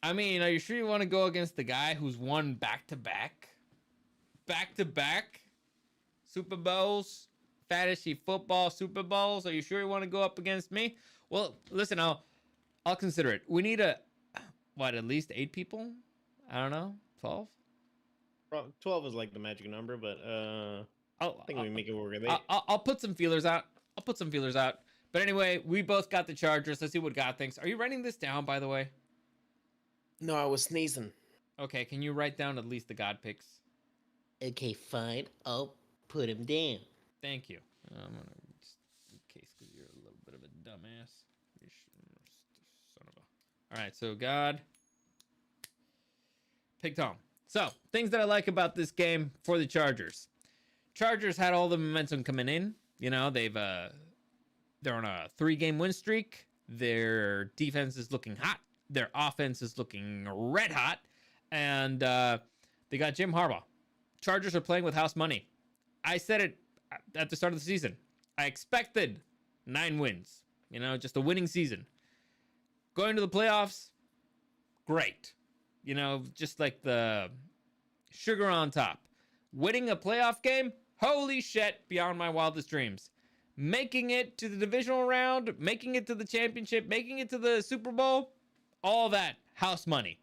I mean, are you sure you want to go against the guy who's won back-to-back Super Bowls? Fantasy football Super Bowls. Are you sure you want to go up against me? Well, listen, I'll consider it. We need at least 8 people? I don't know, 12? 12 is like the magic number, but I think we make it work. I'll put some feelers out. But anyway, we both got the Chargers. Let's see what God thinks. Are you writing this down, by the way? No, I was sneezing. Okay, can you write down at least the God picks? Okay, fine. I'll put him down. Thank you. I'm gonna just in case because you're a little bit of a dumbass. Son of a. All right, so God picked home. So things that I like about this game for the Chargers. Chargers had all the momentum coming in. You know, they're on a 3-game win streak. Their defense is looking hot. Their offense is looking red hot, and they got Jim Harbaugh. Chargers are playing with house money. I said it at the start of the season. I expected 9 wins. You know, just a winning season. Going to the playoffs, great. You know, just like the sugar on top. Winning a playoff game, holy shit, beyond my wildest dreams. Making it to the divisional round, making it to the championship, making it to the Super Bowl, all that, house money.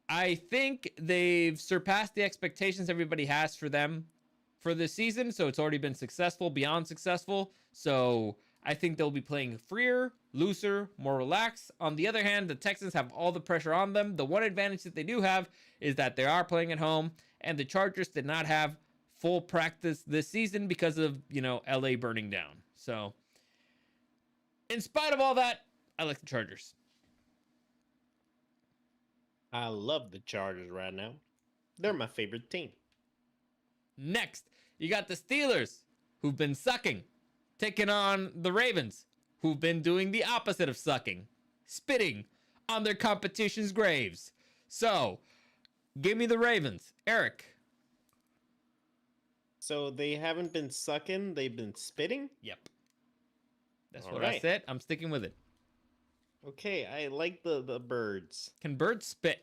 I think they've surpassed the expectations everybody has for them for this season, so it's already been successful, beyond successful. So I think they'll be playing freer, looser, more relaxed. On the other hand, the Texans have all the pressure on them. The one advantage that they do have is that they are playing at home, and the Chargers did not have full practice this season because of, you know, LA burning down. So in spite of all that, I like the Chargers. I love the Chargers right now. They're my favorite team. Next, you got the Steelers, who've been sucking, taking on the Ravens, who've been doing the opposite of sucking, spitting on their competition's graves. So, give me the Ravens. Eric. So they haven't been sucking, they've been spitting? Yep. That's All what I right. said. I'm sticking with it. Okay, I like the birds. Can birds spit?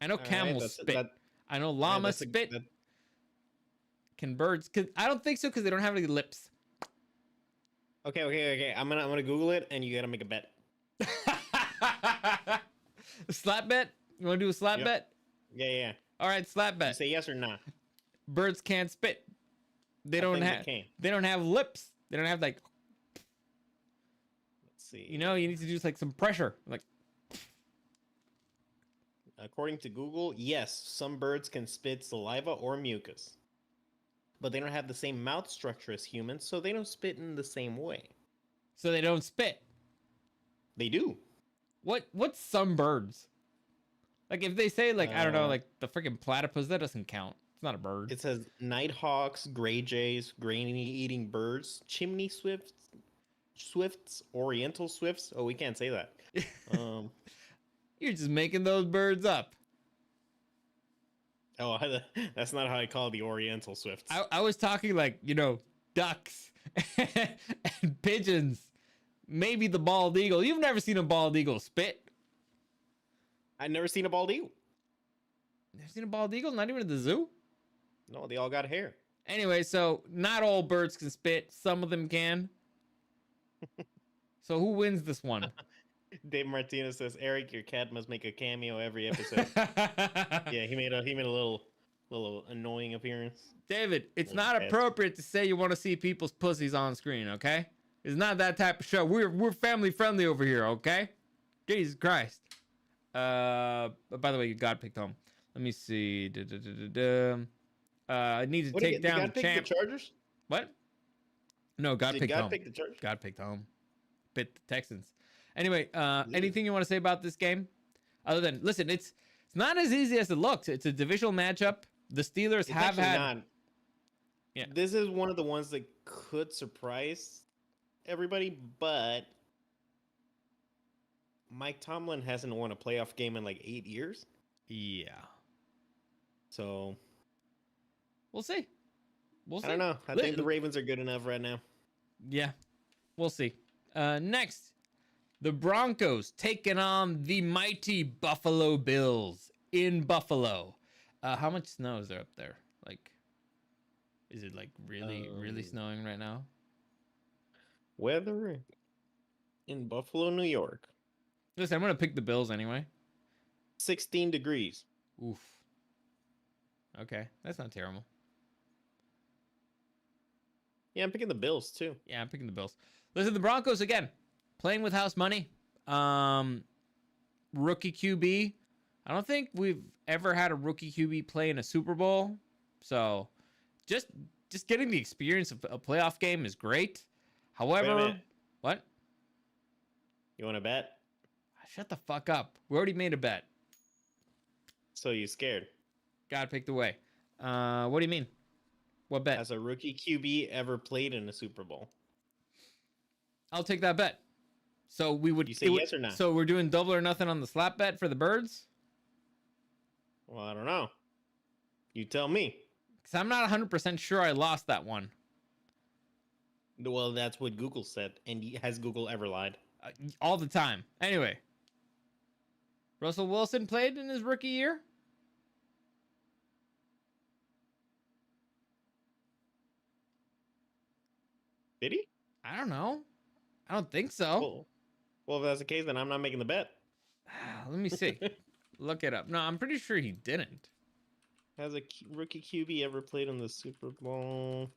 I know All right, camels spit. that- I know all right, llamas that's a- spit. that- Can birds? I don't think so because they don't have any lips. okay. I'm gonna Google it, and you gotta make a bet. Slap bet? You want to do a slap Yep. bet? Yeah. All right, slap You bet. say yes or no. Birds can't spit. They I don't think have. they can. They don't have lips. They don't have like. Let's see. You know, you need to do like some pressure. Like, According to Google, yes, some birds can spit saliva or mucus. But they don't have the same mouth structure as humans, so they don't spit in the same way. so they don't spit. They do. What's some birds? Like if they say like I don't know, Uh, like the freaking platypus, that doesn't count. It's not a bird. It says nighthawks, gray jays, grain-eating birds, chimney swifts, oriental swifts. Oh, we can't say that. Um, You're just making those birds up. oh, that's not how I call the oriental swifts. I was talking like, you know, ducks and pigeons. Maybe the bald eagle. You've never seen a bald eagle spit. I've never seen a bald eagle. Never seen a bald eagle? Not even at the zoo? No, they all got hair. Anyway, so not all birds can spit. Some of them can. So who wins this one? Dave Martinez says, "Eric, your cat must make a cameo every episode." Yeah, he made a little annoying appearance. David, it's Little not pet. appropriate to say you want to see people's pussies on screen, okay? It's not that type of show. We're family friendly over here, okay? Jesus Christ. By the way, God picked home. Let me see. I need to What take did down God the pick champ. the Chargers? What? No, God Did picked God home. pick the Chargers? God picked home. Bit the Texans. Anyway, anything you want to say about this game? Other than listen, it's not as easy as it looks. It's a divisional matchup. The Steelers It's have actually had. not. Yeah. This is one of the ones that could surprise everybody, but Mike Tomlin hasn't won a playoff game in like 8 years. Yeah. So We'll see. We'll see. I don't know. I think the Ravens are good enough right now. Yeah, we'll see. Next, the Broncos taking on the mighty Buffalo Bills in Buffalo. How much snow is there up there? Like, is it like really snowing right now? Weather in Buffalo, New York. Listen, I'm gonna pick the Bills anyway. 16 degrees. Oof. Okay, that's not terrible. Yeah, I'm picking the Bills too. Yeah, I'm picking the Bills. Listen, the Broncos again, playing with house money. Rookie QB. I don't think we've ever had a rookie QB play in a Super Bowl. So, just getting the experience of a playoff game is great. However, minute. what? You want to bet? Shut the fuck up. We already made a bet. So you scared? God picked away. What do you mean? What bet? Has a rookie QB ever played in a Super Bowl? I'll take that bet. So we would. You say yes or no? So we're doing double or nothing on the slap bet for the Birds. Well, I don't know. You tell me. Because I'm not 100% sure I lost that one. Well, that's what Google said. And has Google ever lied? All the time. Anyway. Russell Wilson played in his rookie year? Did he? I don't know. I don't think so. Well, if that's the case, then I'm not making the bet. Let me see. Look it up. No, I'm pretty sure he didn't. Has a rookie QB ever played in the Super Bowl?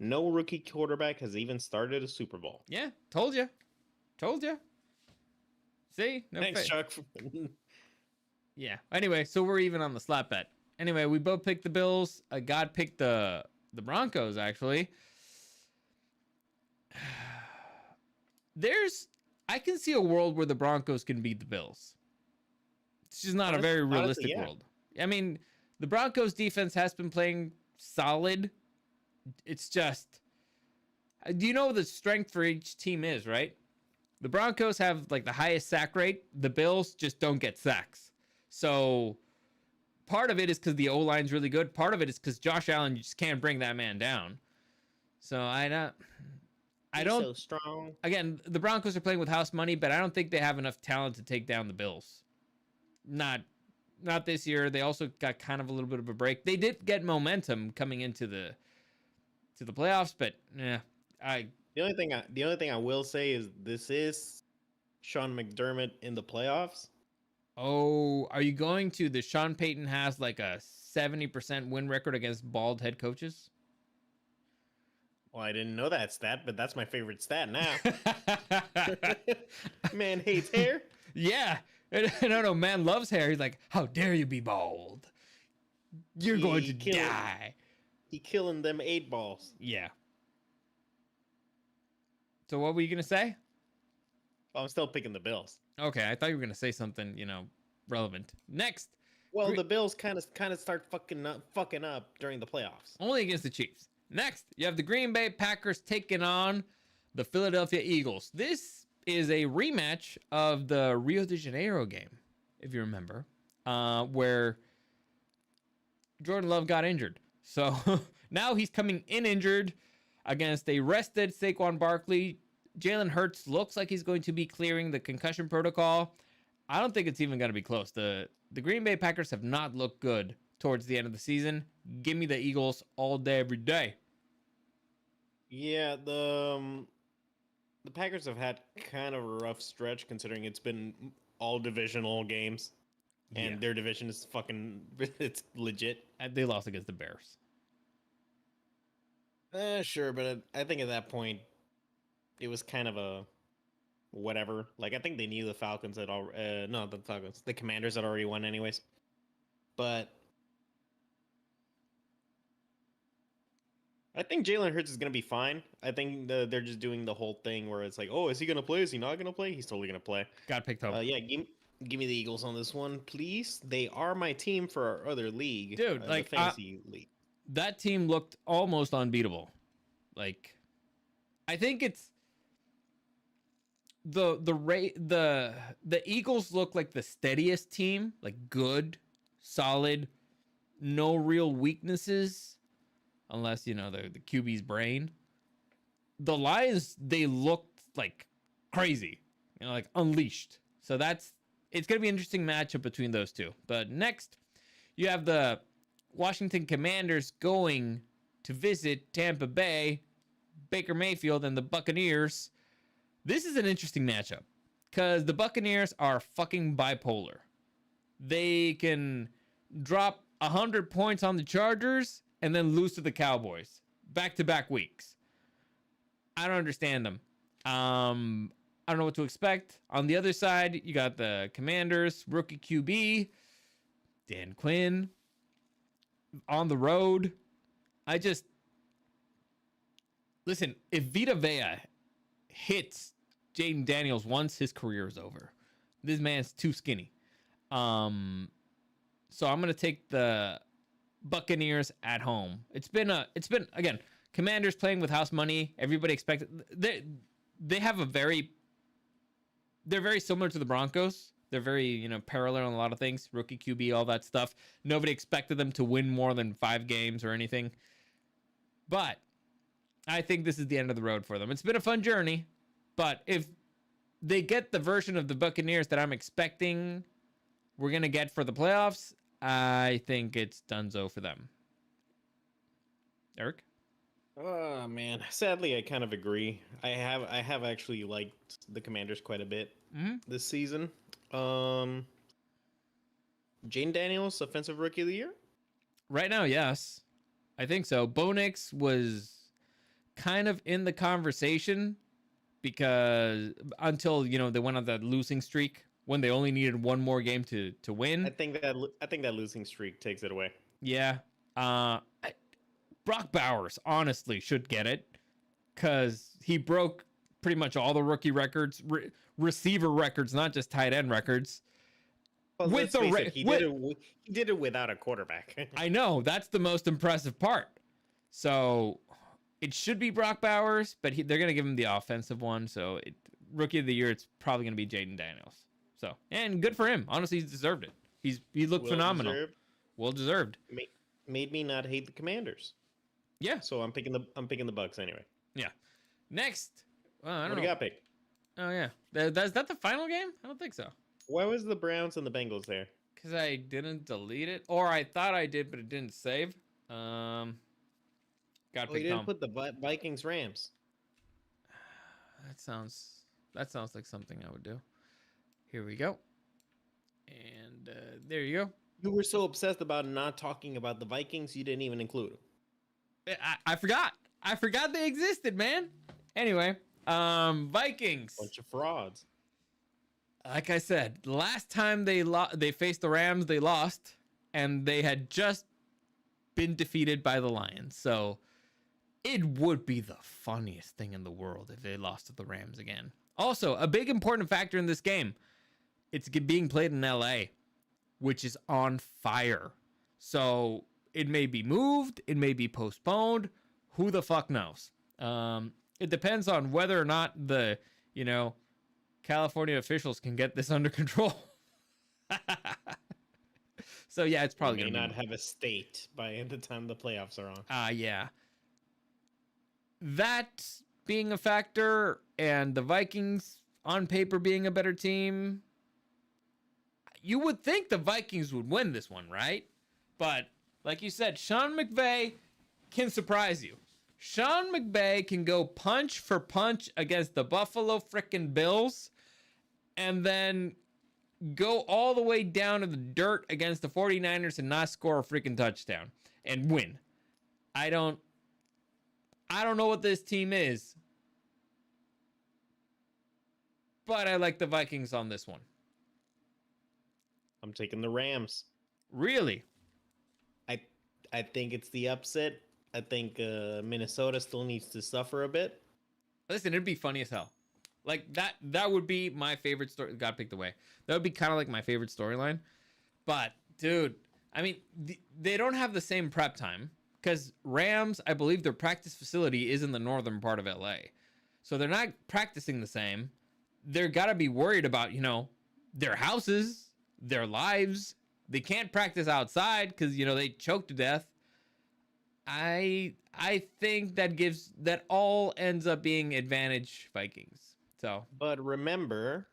No rookie quarterback has even started a Super Bowl. Yeah, told you. Told you. See? No Thanks, fa- Chuck. Yeah. Anyway, so we're even on the slap bet. Anyway, we both picked the Bills. God picked the Broncos, actually. I can see a world where the Broncos can beat the Bills. It's just not a very realistic honestly, yeah. world. I mean, the Broncos defense has been playing solid. It's just, do you know what the strength for each team is, right? The Broncos have like the highest sack rate. The Bills just don't get sacks. So part of it is because the O-line's really good. Part of it is because Josh Allen, you just can't bring that man down. So I don't. He's so strong. Again, the Broncos are playing with house money, but I don't think they have enough talent to take down the Bills. Not this year. They also got kind of a little bit of a break. They did get momentum coming into the playoffs, but yeah, The only thing I will say is this is Sean McDermott in the playoffs. Oh, are you going to the Sean Payton has like a 70% win record against bald head coaches? Well, I didn't know that stat, but that's my favorite stat now. Man hates hair. Yeah. No, man loves hair. He's like, how dare you be bald? You're going to die. He killing them 8 balls. Yeah. So what were you going to say? I'm still picking the Bills. Okay, I thought you were going to say something, relevant. Next. Well, the Bills kind of start fucking up during the playoffs. Only against the Chiefs. Next, you have the Green Bay Packers taking on the Philadelphia Eagles. This is a rematch of the Rio de Janeiro game, if you remember, where Jordan Love got injured. So now he's coming in injured against a rested Saquon Barkley. Jalen Hurts looks like he's going to be clearing the concussion protocol. I don't think it's even going to be close. The Green Bay Packers have not looked good towards the end of the season. Give me the Eagles all day, every day. Yeah, the Packers have had kind of a rough stretch considering it's been all divisional games. And their division is fucking, it's legit. They lost against the Bears. Sure, but I think at that point, it was kind of a whatever. Like, I think they knew the Falcons had all, no, the Falcons, the Commanders had already won anyways. But I think Jalen Hurts is going to be fine. I think they're just doing the whole thing where it's like, oh, is he going to play? Is he not going to play? He's totally going to play. Got picked up. Yeah, give me the Eagles on this one, please. They are my team for our other league. Dude, like, the fantasy league. That team looked almost unbeatable. Like, I think it's the Eagles look like the steadiest team, like good, solid, no real weaknesses, unless the QB's brain. The Lions, they looked like crazy, like unleashed. So it's gonna be an interesting matchup between those two. But next, you have the Washington Commanders going to visit Tampa Bay, Baker Mayfield, and the Buccaneers. This is an interesting matchup because the Buccaneers are fucking bipolar. They can drop 100 points on the Chargers and then lose to the Cowboys back-to-back weeks. I don't understand them. I don't know what to expect. On the other side, you got the Commanders, rookie QB, Dan Quinn, on the road. Listen, if Vita Vea hits Jaden Daniels once, his career is over. This man's too skinny. So I'm going to take the Buccaneers at home. It's been again, Commanders playing with house money. Everybody expected they have they're very similar to the Broncos. They're very, parallel on a lot of things. Rookie QB, all that stuff. Nobody expected them to win more than 5 games or anything. But I think this is the end of the road for them. It's been a fun journey, but if they get the version of the Buccaneers that I'm expecting we're going to get for the playoffs, I think it's donezo for them. Eric? Oh man, sadly I kind of agree. I have actually liked the Commanders quite a bit this season. Jane Daniels, offensive rookie of the year? Right now, yes. I think so. Bo Nix was kind of in the conversation because until, they went on that losing streak when they only needed one more game to win. I think that losing streak takes it away. Yeah. Brock Bowers honestly should get it because he broke pretty much all the rookie records, receiver records, not just tight end records. Well, With let's the face it, he did it without a quarterback. I know, that's the most impressive part. So it should be Brock Bowers, but they're going to give him the offensive one. So rookie of the year, it's probably going to be Jaden Daniels. So, and good for him. Honestly, he's deserved it. He looked phenomenal. Well deserved. Made me not hate the Commanders. Yeah. So I'm picking the Bucks anyway. Yeah. Next. Well, I don't What do know. you got picked? Oh yeah. Is that the final game? I don't think so. Why was the Browns and the Bengals there? Because I didn't delete it, or I thought I did, but it didn't save. Got Oh, picked you didn't home. put the Vikings Rams. That sounds like something I would do. Here we go. And there you go. You were so obsessed about not talking about the Vikings, you didn't even include them. I forgot. I forgot they existed, man. Anyway, Vikings. Bunch of frauds. Like I said, last time they faced the Rams, they lost, and they had just been defeated by the Lions. So it would be the funniest thing in the world if they lost to the Rams again. Also, a big important factor in this game, it's being played in LA, which is on fire. So it may be moved, it may be postponed. Who the fuck knows? It depends on whether or not the, California officials can get this under control. So yeah, it's probably going gonna not have a state by the time the playoffs are on. Yeah. That being a factor, and the Vikings on paper being a better team, you would think the Vikings would win this one, right? But like you said, Sean McVay can surprise you. Sean McVay can go punch for punch against the Buffalo frickin' Bills and then go all the way down to the dirt against the 49ers and not score a freaking touchdown and win. I don't know what this team is, but I like the Vikings on this one. I'm taking the Rams. Really? I think it's the upset. I think Minnesota still needs to suffer a bit. Listen, it'd be funny as hell. Like that would be my favorite story. Got picked away. That would be kind of like my favorite storyline. But dude, I mean, they don't have the same prep time because Rams, I believe their practice facility is in the northern part of LA. So they're not practicing the same. They're got to be worried about, their houses, their lives. They can't practice outside because, they choke to death. I think that all ends up being advantage Vikings. So, but remember,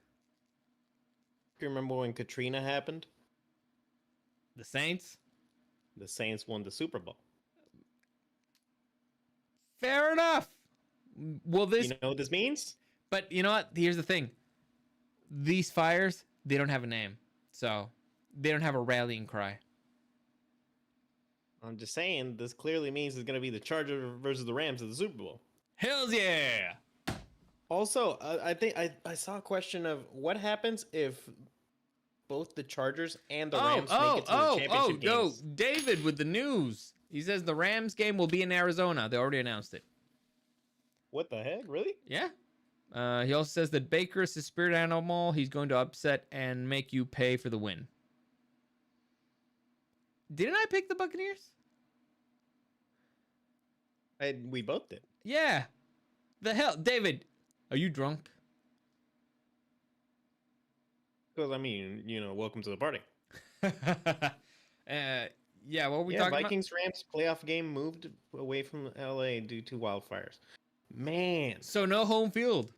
do you remember when Katrina happened? the Saints? The Saints won the Super Bowl. Fair enough. Will this... You know what this means? But you know what? Here's the thing. These fires, they don't have a name. So, they don't have a rallying cry. I'm just saying, this clearly means it's going to be the Chargers versus the Rams at the Super Bowl. Hells yeah! Also, I think I saw a question of what happens if both the Chargers and the Rams make it to the championship games. David with the news. He says the Rams game will be in Arizona. They already announced it. What the heck? Really? Yeah. He also says that Baker is his spirit animal. He's going to upset and make you pay for the win. Didn't I pick the Buccaneers? We both did. Yeah. The hell? David, are you drunk? Because, I mean, welcome to the party. Yeah, what were we talking Vikings-Rams playoff game moved away from LA due to wildfires. Man. So no home field.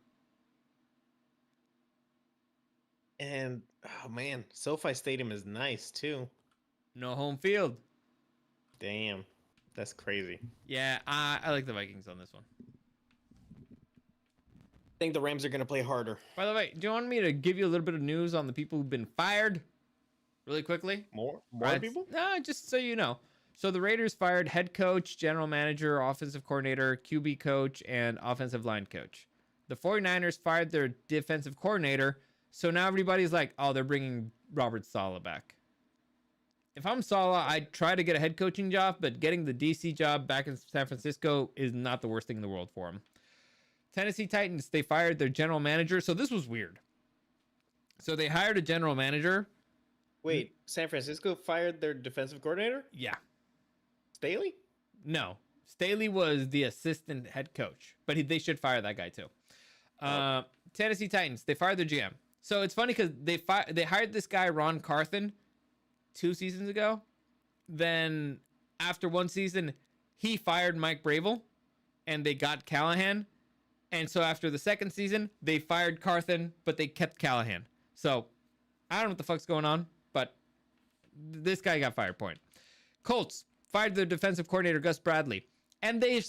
And, oh man, SoFi Stadium is nice, too. No home field. Damn. That's crazy. Yeah, I like the Vikings on this one. I think the Rams are going to play harder. By the way, do you want me to give you a little bit of news on the people who've been fired? Really quickly? More Right. people? No, just so you know. So the Raiders fired head coach, general manager, offensive coordinator, QB coach, and offensive line coach. The 49ers fired their defensive coordinator. So now everybody's like, oh, they're bringing Robert Saleh back. If I'm Saleh, I'd try to get a head coaching job, but getting the DC job back in San Francisco is not the worst thing in the world for him. Tennessee Titans, they fired their general manager. So this was weird. So they hired a general manager. Wait, San Francisco fired their defensive coordinator? Yeah. Staley? No. Staley was the assistant head coach, but they should fire that guy too. Tennessee Titans, they fired their GM. So it's funny because they hired this guy, Ron Carthen, 2 seasons ago. Then after 1 season, he fired Mike Bravel, and they got Callahan. And so after the 2nd season, they fired Carthen, but they kept Callahan. So I don't know what the fuck's going on, but this guy got fired, point. Colts fired their defensive coordinator, Gus Bradley. And they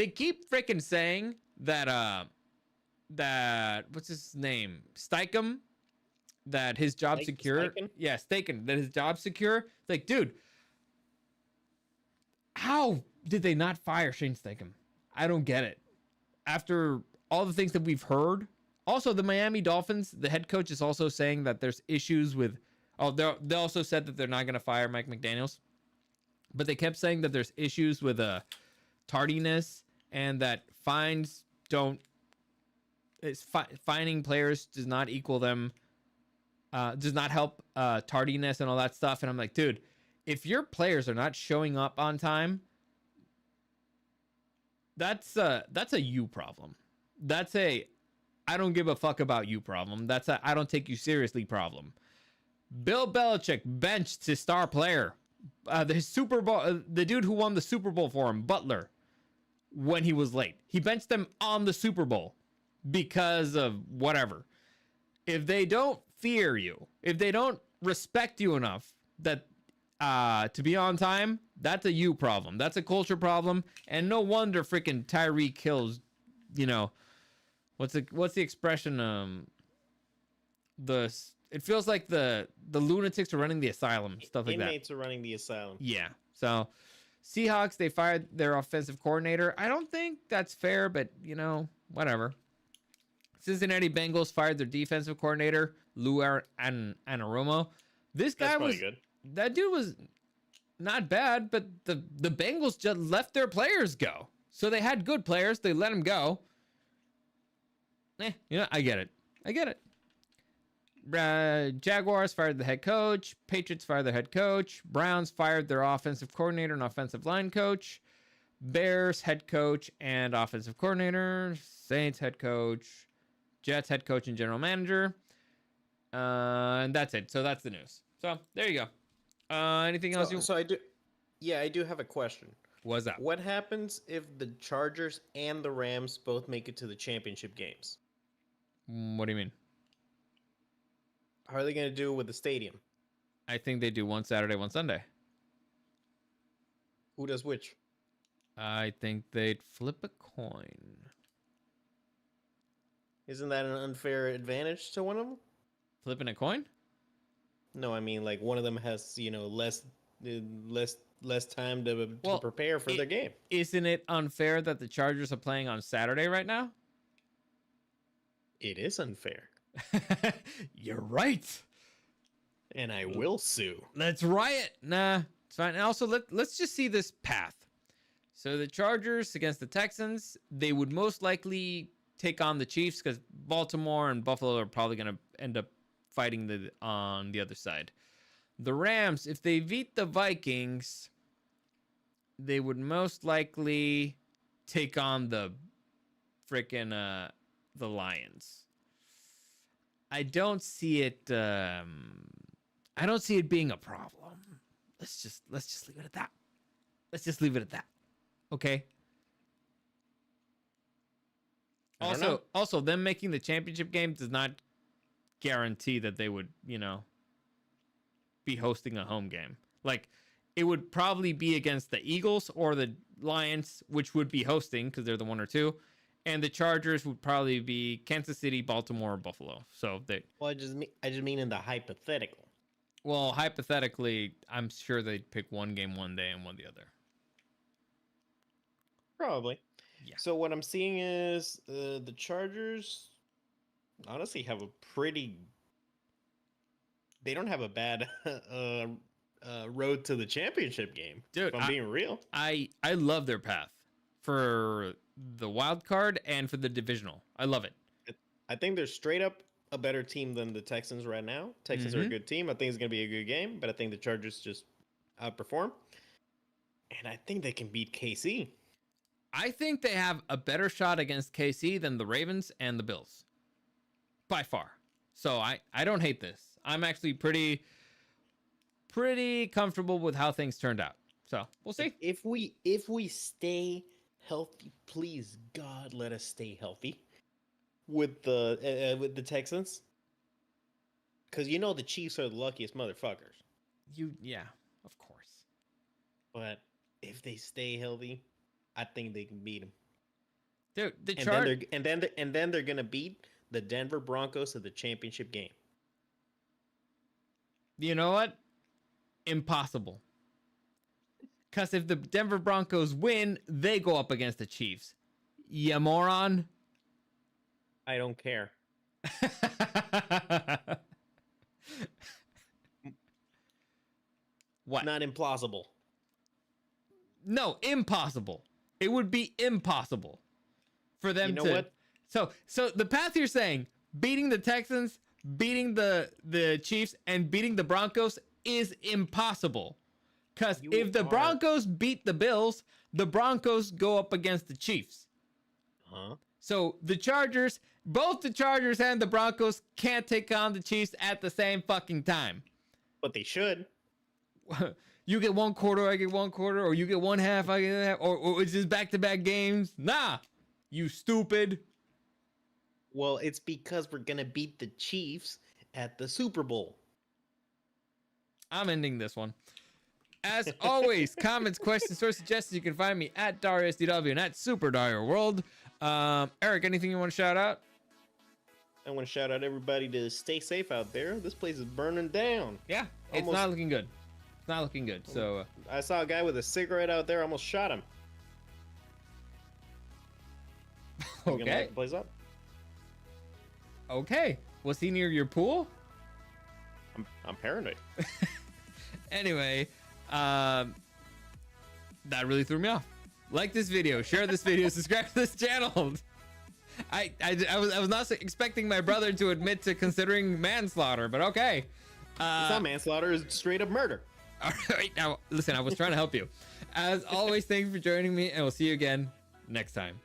keep freaking saying that, what's his name? Steichen, that his job secure. Steichen? Yeah, Steichen, that his job's secure. It's like, dude, how did they not fire Shane Steichen? I don't get it. After all the things that we've heard. Also, the Miami Dolphins, the head coach is also saying that there's issues with... Oh, they also said that they're not going to fire Mike McDaniels. But they kept saying that there's issues with tardiness and that fines don't... Fining players does not equal them... does not help tardiness and all that stuff. And I'm like, dude, if your players are not showing up on time... That's a you problem. That's a I don't give a fuck about you problem. That's a I don't take you seriously problem. Bill Belichick benched his star player, the Super Bowl, the dude who won the Super Bowl for him, Butler, when he was late. He benched him on the Super Bowl because of whatever. If they don't fear you, if they don't respect you enough that to be on time, that's a you problem. That's a culture problem, and no wonder freaking Tyreek kills. You know, what's the expression? It feels like the lunatics are running the asylum, stuff like that. Inmates are running the asylum. Yeah. So, Seahawks, they fired their offensive coordinator. I don't think that's fair, but you know, whatever. Cincinnati Bengals fired their defensive coordinator, Lou Anarumo. This guy was good. That dude was not bad, but the Bengals just let their players go. So they had good players. They let them go. You know, I get it. Jaguars fired the head coach. Patriots fired their head coach. Browns fired their offensive coordinator and offensive line coach. Bears head coach and offensive coordinator. Saints head coach. Jets head coach and general manager. And that's it. So that's the news. So there you go. Anything else? I do have a question. What's that? What happens if the Chargers and the Rams both make it to the championship games? What do you mean? How are they going to do with the stadium? I think they do one Saturday, one Sunday. Who does which? I think they'd flip a coin. Isn't that an unfair advantage to one of them? Flipping a coin? No, I mean like one of them has, you know, less time to prepare for their game. Isn't it unfair that the Chargers are playing on Saturday right now? It is unfair. You're right. And I will sue. Let's riot. Nah, it's fine. And also, let's just see this path. So the Chargers against the Texans, they would most likely take on the Chiefs because Baltimore and Buffalo are probably going to end up fighting on the other side. The Rams, if they beat the Vikings, they would most likely take on the freaking the Lions. I don't see it. I don't see it being a problem. Let's just leave it at that. Let's just leave it at that. Okay. Also, them making the championship game does not guarantee that they would, you know, be hosting a home game. Like, it would probably be against the Eagles or the Lions, which would be hosting because they're the 1 or 2, and the Chargers would probably be Kansas City, Baltimore, or Buffalo. So they. Well, I just mean in the hypothetical. Well, hypothetically, I'm sure they'd pick one game one day and one the other. Probably. Yeah. So what I'm seeing is the Chargers honestly have a pretty... They don't have a bad road to the championship game. Dude, if I'm being real. I love their path for the wild card and for the divisional. I love it. I think they're straight up a better team than the Texans right now. Texans are a good team. I think it's going to be a good game, but I think the Chargers just outperform. And I think they can beat KC. I think they have a better shot against KC than the Ravens and the Bills. By far. So I don't hate this. I'm actually pretty comfortable with how things turned out. So we'll see. If we stay healthy, please God, let us stay healthy with the Texans. Because you know the Chiefs are the luckiest motherfuckers. Yeah, of course. But if they stay healthy, I think they can beat them. Dude, and then they're gonna beat the Denver Broncos to the championship game. You know what? Impossible. Because if the Denver Broncos win, they go up against the Chiefs. Ya moron. I don't care. What? Not implausible. No, impossible. It would be impossible for them to. You know what? So the path you're saying, beating the Texans, beating the Chiefs, and beating the Broncos is impossible. Because if the Broncos beat the Bills, the Broncos go up against the Chiefs. Huh? So the Chargers, both the Chargers and the Broncos can't take on the Chiefs at the same fucking time. But they should. You get one quarter, I get one quarter, or you get one half, I get half, or it's just back-to-back games. Nah, you stupid. Well, it's because we're going to beat the Chiefs at the Super Bowl. I'm ending this one. As always, comments, questions, or suggestions, you can find me at DarioSDW and at Super Dario World. Eric, anything you want to shout out? I want to shout out everybody to stay safe out there. This place is burning down. Yeah, it's not looking good. It's not looking good. So I saw a guy with a cigarette out there. Almost shot him. Okay. You gonna light the place up? Okay. Was he near your pool? I'm paranoid. Anyway, that really threw me off. Like this video, share this video, subscribe to this channel. I was not expecting my brother to admit to considering manslaughter, but okay. It's not manslaughter, it's straight up murder. All right, now listen, I was trying to help you. As always, thanks for joining me, and we'll see you again next time.